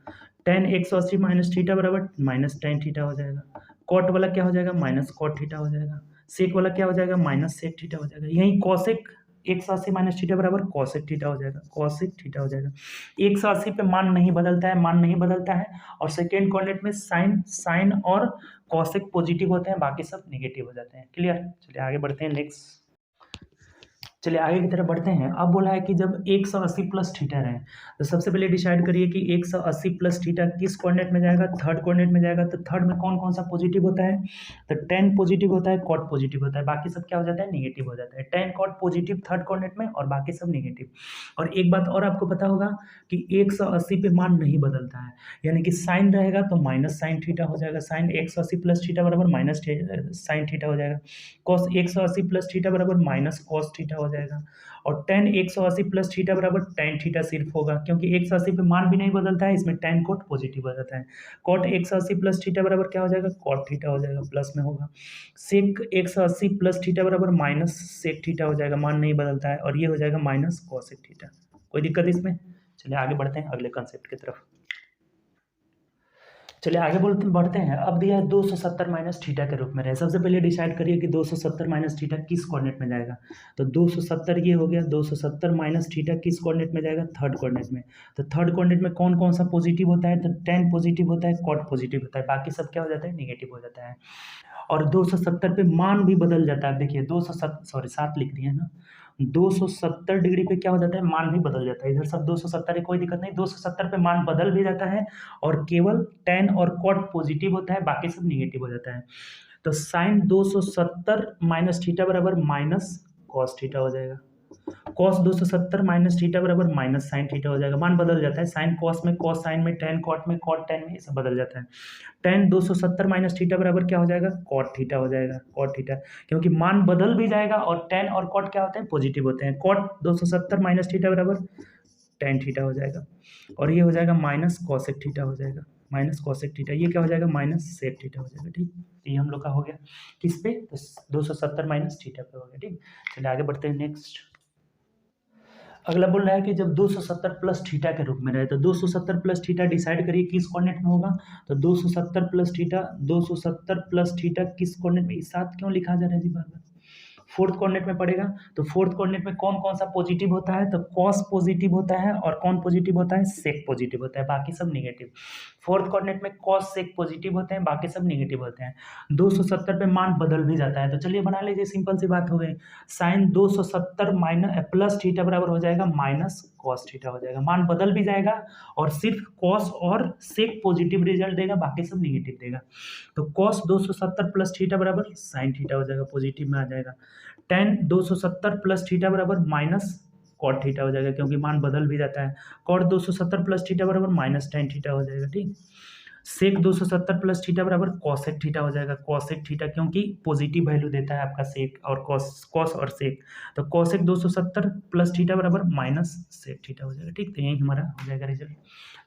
टेन 180 माइनस थीटा बराबर माइनस टेन थीटा हो जाएगा, कॉट वाला क्या हो जाएगा, माइनस कॉट थीटा हो जाएगा, सेक वाला क्या हो जाएगा, माइनस सेक थीटा हो जाएगा, यही कॉसेक 180 माइनस थीटा बराबर कॉसेक थीटा हो जाएगा, कॉसेक थीटा हो जाएगा। 180 पे मान नहीं बदलता है, मान नहीं बदलता है, और सेकेंड कोऑर्डिनेट में साइन साइन और कॉसेक पॉजिटिव होते हैं, बाकी सब नेगेटिव हो जाते हैं। क्लियर? चलिए आगे बढ़ते हैं नेक्स्ट। चलिए आगे की तरफ बढ़ते हैं। अब बोला है कि जब 180 प्लस थीटा रहे, तो सबसे पहले डिसाइड करिए कि 180 प्लस थीटा किस कोऑर्डिनेट में जाएगा, थर्ड कोऑर्डिनेट में जाएगा। तो थर्ड में कौन कौन सा पॉजिटिव होता है, तो टेन पॉजिटिव होता है, कॉट पॉजिटिव होता है, बाकी सब क्या हो जाता है, निगेटिव हो जाता है। Tan cot positive third coordinate में, और बाकी सब निगेटिव। और एक बात और आपको पता होगा कि 180 पे मान नहीं बदलता है, यानी कि साइन रहेगा तो माइनस साइन थीटा हो जाएगा, साइन 180 प्लस थीटा बराबर माइनस साइन थीटा हो जाएगा, कॉस 180 प्लस थीटा बराबर माइनस कॉस थीटा हो जाएगा, और टेन 180 प्लस थीटा बराबर टेन थीटा सिर्फ होगा, क्योंकि 180 पे मान भी नहीं बदलता है, इसमें टेन कोट पॉजिटिव हो जाता है। कॉट 180 प्लस थीटा बराबर क्या हो जाएगा, कॉट थीटा हो जाएगा, प्लस में होगा। सेक 180 प्लस थीटा बराबर माइनस सेक थीटा हो जाएगा, मान नहीं बदलता है, और ये हो जाएगा माइनस कॉसेक थीटा। कोई दिक्कत इसमें? चलिए आगे बढ़ते हैं अगले कंसेप्ट की तरफ। चलिए आगे बढ़ते हैं। अब दिया है 270 माइनस थीटा के रूप में रहे, सबसे पहले डिसाइड करिए कि 270 माइनस थीटा किस कोऑर्डिनेट में जाएगा। तो 270 ये हो गया, 270 माइनस थीटा किस कोऑर्डिनेट में जाएगा, थर्ड कोऑर्डिनेट में। तो थर्ड कोऑर्डिनेट में कौन कौन सा पॉजिटिव होता है, तो टेन पॉजिटिव होता है, कॉट पॉजिटिव होता है, बाकी सब क्या हो जाता है, निगेटिव हो जाता है। और 270 पे मान भी बदल जाता है। देखिए 7 लिख दिए ना, 270 डिग्री पे क्या हो जाता है, मान भी बदल जाता है। इधर सब 270 है, कोई दिक्कत नहीं, 270 पे मान बदल भी जाता है, और केवल टेन और कॉट पॉजिटिव होता है, बाकी सब निगेटिव हो जाता है। तो साइन 270 माइनस थीटा बराबर माइनस कॉस थीटा हो जाएगा, कॉस 270 माइनस थीटा बराबर माइनस साइन थीटा हो जाएगा, मान बदल जाता है, साइन कॉस में, कॉस साइन में, टेन कॉट में, कॉट टेन में, ये सब बदल जाता है। टेन 270 माइनस थीटा बराबर क्या हो जाएगा, कॉट थीटा हो जाएगा, कॉट थीटा, क्योंकि मान बदल भी जाएगा, और टेन और कॉट क्या होते हैं, पॉजिटिव होते हैं। कॉट 270 माइनस थीटा बराबर टेन थीटा हो जाएगा, और ये हो जाएगा माइनस कॉसेक थीटा हो जाएगा, माइनस कॉसेक थीटा, ये क्या हो जाएगा, माइनस सेक थीटा हो जाएगा। ठीक, ये हम लोग का हो गया किस पे, तो 270 माइनस थीटा पे हो गया। ठीक, चलिए आगे बढ़ते हैं नेक्स्ट। अगला बोल रहा है कि जब 270 प्लस थीटा के रूप में रहे, तो 270 प्लस थीटा डिसाइड करिए किस कोऑर्डिनेट में होगा। तो 270 प्लस थीटा, 270 प्लस थीटा किस कोऑर्डिनेट में, इस साथ क्यों लिखा जा रहा है जी बार बार, फोर्थ कोऑर्डिनेट में पड़ेगा। तो फोर्थ कोऑर्डिनेट में कौन कौन सा पॉजिटिव होता है, तो कॉस पॉजिटिव होता है, और कौन पॉजिटिव होता है, सेक पॉजिटिव होता है, बाकी सब निगेटिव। फोर्थ कोऑर्डिनेट में कॉस सेक पॉजिटिव होते हैं, बाकी सब निगेटिव होते हैं। 270 पे मान बदल भी जाता है, तो चलिए बना लीजिए, सिंपल सी बात हो गई। साइन 270 माइनस प्लस थीटा बराबर हो जाएगा माइनस कॉस थीटा हो जाएगा, मान बदल भी जाएगा, और सिर्फ कॉस और सेक पॉजिटिव रिजल्ट देगा, बाकी सब निगेटिव देगा। तो कॉस 270 प्लस थीटा बराबर साइन थीटा हो जाएगा, पॉजिटिव में आ जाएगा। टेन 270 प्लस थीटा बराबर माइनस कॉट थीटा हो जाएगा, क्योंकि मान बदल भी जाता है। कॉट 270 प्लस थीटा बराबर माइनस टेन थीटा हो जाएगा। ठीक, सेक 270 प्लस थीटा बराबर कॉसेक थीटा हो जाएगा, कॉसेक थीटा, क्योंकि पॉजिटिव वैल्यू देता है आपका सेक और कॉस, कॉस और सेक। तो कॉसेक 270 प्लस थीटा बराबर माइनस सेक थीटा हो जाएगा। ठीक, तो यही हमारा हो जाएगा रिजल्ट।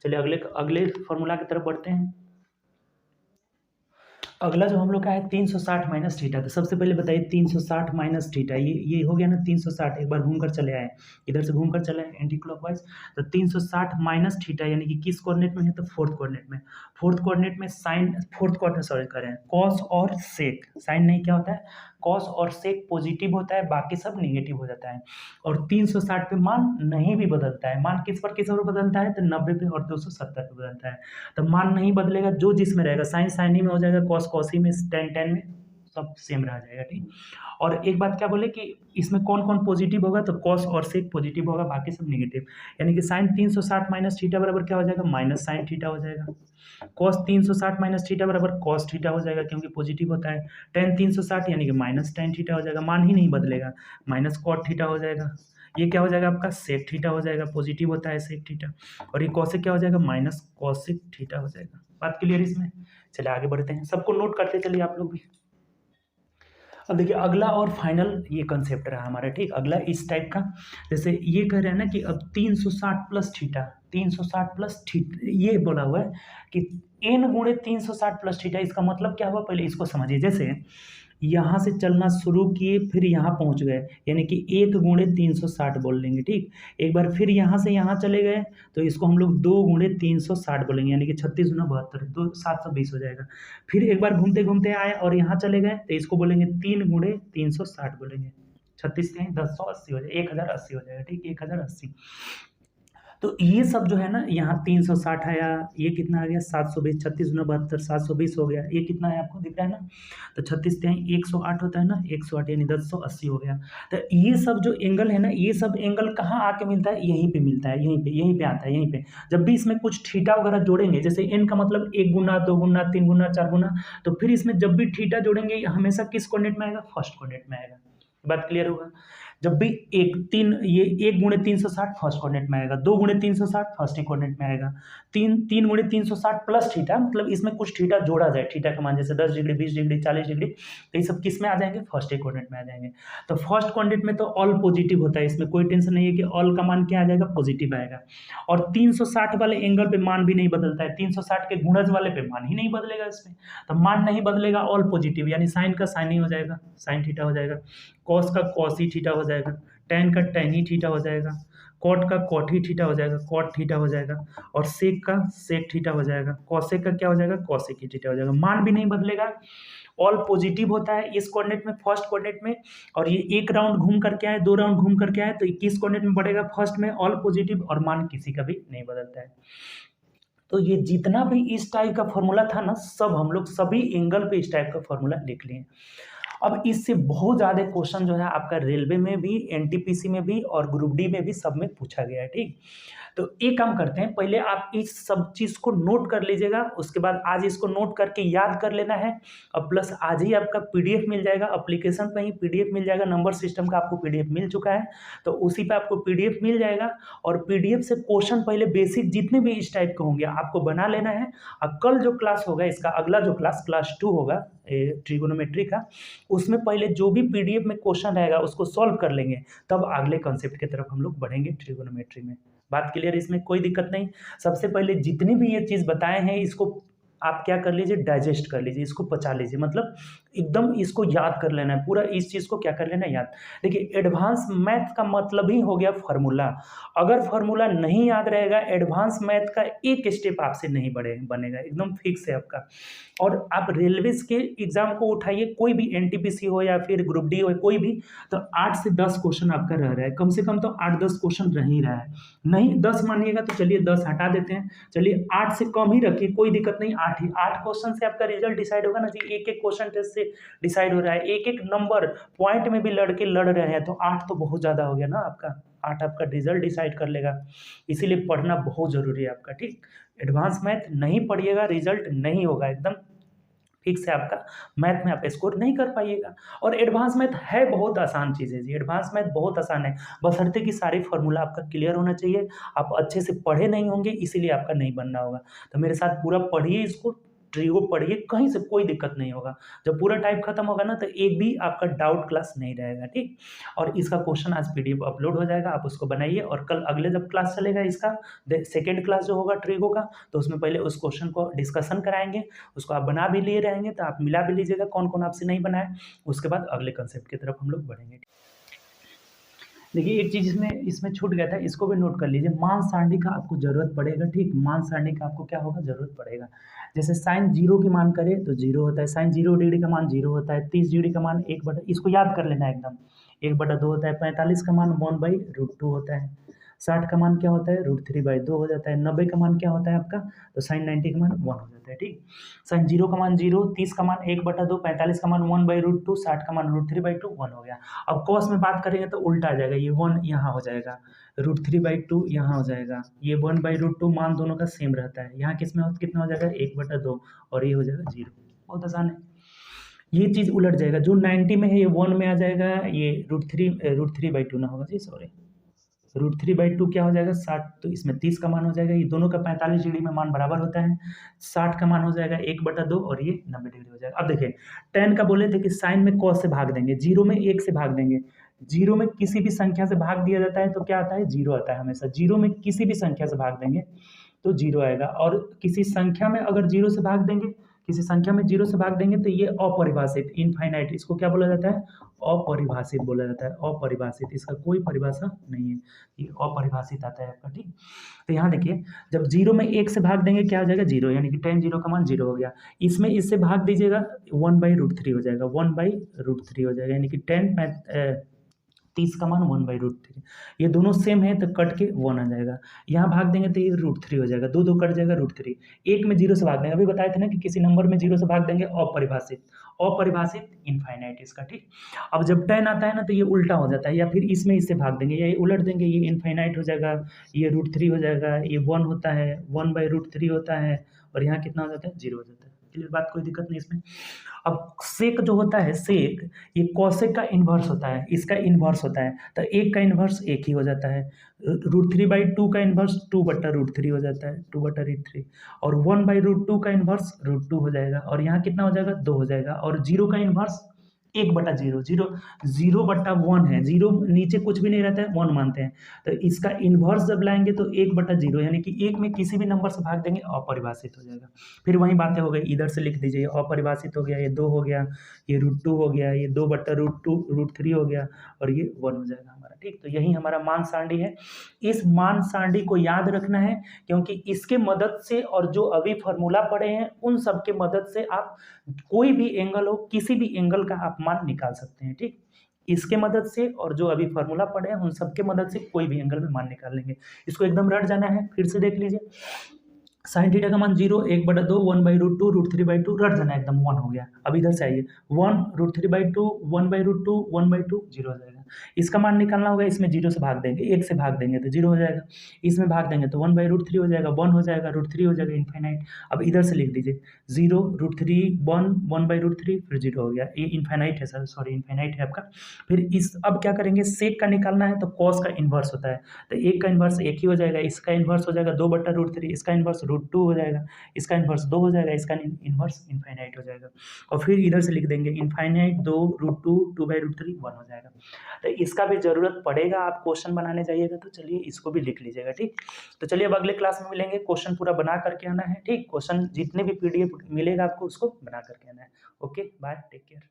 चलिए अगले अगले फॉर्मूला की तरफ बढ़ते हैं। अगला जो हम लोग का है 360 माइनस थीटा। तो सबसे पहले बताइए 360 माइनस थीटा, ये हो गया ना 360। एक बार घूमकर चले आए, इधर से घूमकर चले आए एंटी क्लॉकवाइज। तो 360 माइनस थीटा यानी कि किस कोऑर्डिनेट में है, तो फोर्थ कोऑर्डिनेट में। फोर्थ कोऑर्डिनेट में साइन, फोर्थ कोऑर्डिनेट सॉरी करें, कॉस और सेक। साइन नहीं क्या होता है, कॉस और सेक पॉजिटिव होता है, बाकी सब निगेटिव हो जाता है। और 360 पे मान नहीं भी बदलता है। मान किस पर बदलता है, तो 90 पे और 270 पे बदलता है। तो मान नहीं बदलेगा, जो जिसमें रहेगा, साइन साइन ही में हो जाएगा, कॉस कॉस ही में, टेन टेन में, सब सेम रह जाएगा। ठीक। और एक बात क्या बोले कि इसमें कौन कौन पॉजिटिव होगा, तो कॉस और सेक पॉजिटिव होगा, बाकी सब निगेटिव। यानी कि साइन 360 माइनस थीटा बराबर क्या हो जाएगा, माइनस साइन थीटा हो जाएगा। कॉस 360 माइनस थीटा बराबर कॉस थीटा हो जाएगा, क्योंकि पॉजिटिव होता है। टेन 360 यानी कि माइनस टेन थीटा हो जाएगा, मान ही नहीं बदलेगा, माइनस कॉट थीटा हो जाएगा। ये क्या हो जाएगा आपका, सेक थीटा हो जाएगा, पॉजिटिव होता है सेक थीटा। और ये कॉसेक क्या हो जाएगा, माइनस कॉसेक थीटा हो जाएगा। बात क्लियर इसमें। चलिए आगे बढ़ते हैं, सबको नोट करते चलिए आप लोग भी। अब देखिए अगला और फाइनल ये कंसेप्ट रहा हमारा। ठीक, अगला इस टाइप का, जैसे ये कह रहे हैं ना कि अब 360 प्लस थीटा, 360 प्लस थीटा, ये बोला हुआ है कि n गुणे 360 प्लस थीटा। इसका मतलब क्या हुआ, पहले इसको समझिए। जैसे यहाँ से चलना शुरू किए, फिर यहाँ पहुँच गए, यानी कि 1 गुणे 360 बोल लेंगे। ठीक, एक बार फिर यहाँ से यहाँ चले गए, तो इसको हम लोग 2 गुणे 360 बोलेंगे, यानी कि 36 गुना 72, 720 हो जाएगा। फिर एक बार घूमते घूमते आए और यहाँ चले गए, तो इसको बोलेंगे 3 गुणे 360 बोलेंगे। 36 से 1080 हो जाएगा, 1080 हो जाएगा। ठीक, 1080। तो ये सब जो है ना, यहाँ 360 आया, ये कितना आ गया 720, 36 गुना 72, 720 हो गया। ये कितना है आपको दिख रहा है ना, तो 36 से 108 होता है ना, 108 यानी 1080 हो गया। तो ये सब जो एंगल है ना, ये सब एंगल कहाँ आके मिलता है, यहीं पे मिलता है, यहीं पे आता है, यहीं पे। जब भी इसमें कुछ थीटा वगैरह जोड़ेंगे, जैसे एन का मतलब 1 गुना 2 गुना 3 गुना 4 गुना, तो फिर इसमें जब भी थीटा जोड़ेंगे हमेशा किस कोऑर्डिनेट में आएगा, फर्स्ट कोऑर्डिनेट में आएगा। बात क्लियर होगा। जब भी ये 1 गुणे 360 फर्स्ट कोऑर्डिनेट में आएगा, 2 गुणे 360 फर्स्ट कोऑर्डिनेट में आएगा, 3 गुणे 360 प्लस थीटा, मतलब इसमें कुछ थीटा जोड़ा जाए, थीटा का मान जैसे 10 डिग्री 20 डिग्री 40 डिग्री, तो ये सब किस में आ जाएंगे, फर्स्ट कोऑर्डिनेट में आ जाएंगे। तो फर्स्ट कोऑर्डिनेट में तो ऑल पॉजिटिव होता है, इसमें कोई टेंशन नहीं है कि ऑल का मान क्या आ जाएगा, पॉजिटिव आएगा। और 360 वाले एंगल पे मान भी नहीं बदलता है, 360 के गुणज वाले पे मान ही नहीं बदलेगा इसमें। तो मान नहीं बदलेगा, ऑल पॉजिटिव, यानी साइन का साइन ही हो जाएगा, साइन थीटा हो जाएगा। कॉस का कॉस ही थीटा हो जाएगा, टेन का टेन ही थीटा हो जाएगा, कॉट का कॉट ही थीटा हो जाएगा, कॉट थीटा हो जाएगा, और सेक का सेक थीटा हो जाएगा, कॉसेक का क्या हो जाएगा, कॉसेक ही थीटा हो जाएगा। मान भी नहीं बदलेगा, ऑल पॉजिटिव होता है इस कोऑर्डिनेट में, फर्स्ट कोऑर्डिनेट में। और ये एक राउंड घूम करके आए, 2 राउंड घूम करके आए, तो किस कोऑर्डिनेट में बढ़ेगा, फर्स्ट में, ऑल पॉजिटिव, और मान किसी का भी नहीं बदलता है। तो ये जितना भी इस टाइप का फॉर्मूला था ना, सब हम लोग सभी एंगल पे इस टाइप का फॉर्मूला लिख लिए। अब इससे बहुत ज़्यादा क्वेश्चन जो है आपका रेलवे में भी, एनटीपीसी में भी और ग्रुप डी में भी सब में पूछा गया है। ठीक, तो एक काम करते हैं, पहले आप इस सब चीज़ को नोट कर लीजिएगा, उसके बाद आज इसको नोट करके याद कर लेना है। और प्लस आज ही आपका पीडीएफ मिल जाएगा, एप्लीकेशन पे ही पीडीएफ मिल जाएगा, नंबर सिस्टम का आपको पीडीएफ मिल चुका है, तो उसी पे आपको पीडीएफ मिल जाएगा। और पीडीएफ से क्वेश्चन पहले बेसिक जितने भी इस टाइप के होंगे आपको बना लेना है। और कल जो क्लास होगा, इसका अगला जो क्लास 2 होगा ट्रिगोनोमेट्री का, उसमें पहले जो भी पीडीएफ में क्वेश्चन रहेगा उसको सॉल्व कर लेंगे, तब अगले कॉन्सेप्ट की तरफ हम लोग बढ़ेंगे ट्रिगोनोमेट्री में। बात क्लियर, इसमें कोई दिक्कत नहीं। सबसे पहले जितनी भी ये चीज़ बताए हैं, इसको आप क्या कर लीजिए, डाइजेस्ट कर लीजिए, इसको पचा लीजिए, मतलब एकदम इसको याद कर लेना है, पूरा इस चीज़ को क्या कर लेना है, याद। देखिए एडवांस मैथ का मतलब ही हो गया फार्मूला। अगर फार्मूला नहीं याद रहेगा, एडवांस मैथ का एक स्टेप आपसे नहीं बनेगा, एकदम फिक्स है आपका। और आप रेलवेज के एग्जाम को उठाइए, कोई भी एनटीपीसी हो या फिर ग्रुप डी हो, कोई भी, तो 8 से 10 क्वेश्चन आपका रह रहा है, कम से कम तो 8-10 क्वेश्चन रह ही रहा है। नहीं 10 मानिएगा तो चलिए 10 हटा देते हैं, चलिए 8 से कम ही रखिए, कोई दिक्कत नहीं। 8 क्वेश्चन से आपका रिजल्ट डिसाइड होगा ना जी, एक क्वेश्चन टेस्ट से डिसाइड हो रहा है, एक नंबर पॉइंट में भी लड़के लड़ रहे हैं, तो 8 तो बहुत ज़्यादा हो गया ना आपका। 8 आपका रिजल्ट डिसाइड कर लेगा, इसीलिए पढ़ना बहुत ज़रूरी है आपका। ठीक, एडवांस मैथ नहीं पढ़िएगा, रिजल्ट नहीं होगा, एकदम फिक्स है आपका। मैथ में आप स्कोर नहीं कर पाइएगा। और एडवांस मैथ है बहुत आसान चीज़ है जी, एडवांस मैथ बहुत आसान है, बशर्ते कि सारे फॉर्मूला आपका क्लियर होना चाहिए। आप अच्छे से पढ़े नहीं होंगे, इसीलिए आपका नहीं बनना होगा। तो मेरे साथ पूरा पढ़िए इसको, ट्रिगो पढ़िए, कहीं से कोई दिक्कत नहीं होगा। जब पूरा टाइप खत्म होगा ना तो एक भी आपका डाउट क्लास नहीं रहेगा, ठीक। और इसका क्वेश्चन आज पीडीएफ अपलोड हो जाएगा, आप उसको बनाइए और कल अगले जब क्लास चलेगा इसका सेकेंड क्लास जो होगा ट्रिगो का, तो उसमें पहले उस क्वेश्चन को डिस्कशन कराएंगे, उसको आप बना भी लिए रहेंगे तो आप मिला भी लीजिएगा कौन कौन आपसे नहीं बनाए, उसके बाद अगले कंसेप्ट की तरफ हम लोग बढ़ेंगे। देखिए एक चीज़ इसमें छूट गया था, इसको भी नोट कर लीजिए, मान सारणी का आपको जरूरत पड़ेगा, ठीक। मान सारणी का आपको क्या होगा, जरूरत पड़ेगा। जैसे साइन 0 की मान करें तो 0 होता है, साइन 0 डिग्री का मान 0 होता है, 30 डिग्री का मान 1/, इसको याद कर लेना एकदम, 1/2 होता है, 45 का मान 1/√2 होता है, 60 का मान क्या होता है, √3/2 हो जाता है, 90 का मान क्या होता है आपका, तो साइन 90 का मान 1 हो जाता है, ठीक। साइन 0 का मान 0, 30 का मान 1/2, 45 का मान 1/√2, 60 का मान √3/2, 1 हो गया। अब कॉस में बात करेंगे तो उल्टा आ जाएगा, ये 1 यहाँ हो जाएगा, √3/2 यहाँ हो जाएगा, ये 1/√2 मान दोनों का सेम रहता है, यहाँ कितना हो जाएगा, 1/2 और ये हो जाएगा 0। बहुत आसान है, ये चीज़ उलट जाएगा, जो 90 में है ये 1 में आ जाएगा, ये √3/2 ना होगा जी, सॉरी, √3/2 क्या हो जाएगा, 60, तो इसमें 30 का मान हो जाएगा, ये दोनों का 45 डिग्री में मान बराबर होता है, 60 का मान हो जाएगा 1/2 और ये 90 डिग्री हो जाएगा। अब देखिए tan का बोले थे कि साइन में cos से भाग देंगे, 0 में 1 से भाग देंगे, 0 में किसी भी संख्या से भाग दिया जाता है तो क्या आता है, 0 आता है हमेशा, 0 में किसी भी संख्या से भाग देंगे तो 0 आएगा, और किसी संख्या में अगर 0 से भाग देंगे, किसी संख्या में 0 से भाग देंगे तो ये अपरिभाषित, इनफाइनाइट, इसको क्या बोला जाता है, अपरिभाषित बोला जाता है, अपरिभाषित, इसका कोई परिभाषा नहीं है, ये अपरिभाषित आता है आपका, ठीक। तो यहाँ देखिए जब 0 में 1 से भाग देंगे क्या हो जाएगा, 0, यानी कि tan 0 का मान 0 हो गया, इसमें इससे भाग दीजिएगा 1/√3 हो जाएगा, 1/√3 हो जाएगा, यानी कि tan 30 का मान 1/√3, ये दोनों सेम है तो कट के 1 आ जाएगा, यहाँ भाग देंगे तो ये √3 हो जाएगा, 2 कट जाएगा, √3, एक में 0 से भाग देंगे, अभी बताए थे ना कि किसी नंबर में 0 से भाग देंगे, अपरिभाषित, अपरिभाषित इनफाइनाइट इसका, ठीक। अब जब tan आता है ना तो ये उल्टा हो जाता है, या फिर इसमें इससे भाग देंगे या ये उलट देंगे, ये इनफाइनाइट हो जाएगा, ये √3 हो जाएगा, ये 1 होता है, 1/√3 होता है, और यहाँ कितना हो जाता है, 0 हो जाता है। क्लियर बात, कोई दिक्कत नहीं इसमें। अब सेक जो होता है, सेक ये कॉसेक का इन्वर्स होता है, इसका इन्वर्स होता है, तो एक का इन्वर्स एक ही हो जाता है, √3/2 का इन्वर्स 2/√3 हो जाता है, 2/√3, और 1/√2 का इन्वर्स √2 हो जाएगा, और यहाँ कितना हो जाएगा, 2 हो जाएगा, और 0 का इन्वर्स 1/0, 0/1 है, 0 नीचे कुछ भी नहीं रहता है, 1 मानते हैं, तो इसका इन्वर्स जब लाएंगे तो 1/0, यानी कि एक में किसी भी नंबर से भाग देंगे अपरिभाषित हो जाएगा। फिर वही बातें हो गई, इधर से लिख दीजिए, अपरिभाषित हो गया, ये 2 हो गया, ये √2 हो गया, ये 2/√3 हो गया, और ये 1 हो जाएगा हमारा, ठीक। तो यही हमारा मान सारणी है, इस मान सारणी को याद रखना है, क्योंकि इसके मदद से और जो अभी फार्मूला पढ़े हैं उन सब के मदद से आप कोई भी एंगल हो, किसी भी एंगल का आप मान निकाल सकते हैं, ठीक। इसके मदद से और जो अभी फार्मूला पढ़े हैं उन सब के मदद से कोई भी एंगल में मान निकाल लेंगे। इसको एकदम रट जाना है, फिर से देख लीजिए, साइन थीटा का मान 0, 1/2, 1/√2, √3/2, रट जाना एकदम, 1 हो गया। अब इधर से आइए, 1, √3/2, 1/√2, 1/2, 0 हो जाएगा। इसका मान निकालना होगा, इसमें 0 से भाग देंगे, 1 से भाग देंगे तो 0 हो जाएगा, इसमें भाग देंगे तो 1/√3 हो जाएगा, 1 हो जाएगा, √3 हो जाएगा, इनफाइनाइट। अब इधर से लिख दीजिए 0, √3, 1, 1/√3, फिर 0 हो गया, ये इनफाइनाइट है सर, सॉरी इनफाइनाइट है आपका। फिर इस अब क्या करेंगे, सेक का निकालना है तो कॉस का इन्वर्स होता है, तो एक का इन्वर्स एक ही हो जाएगा, इसका इन्वर्स हो जाएगा 2/√3, इसका इन्वर्स √2 हो जाएगा, इसका इन्वर्स 2 हो जाएगा, इसका इन्वर्स इनफाइनाइट हो जाएगा, और फिर इधर से लिख देंगे इनफाइनाइट 2, √2, 2/√3, 1 हो जाएगा। तो इसका भी जरूरत पड़ेगा, आप क्वेश्चन बनाने जाइएगा तो चलिए इसको भी लिख लीजिएगा, ठीक। तो चलिए अब अगले क्लास में मिलेंगे, क्वेश्चन पूरा बना करके आना है, ठीक। क्वेश्चन जितने भी पीडीएफ मिलेगा आपको उसको बना करके आना है। Okay, bye, take care.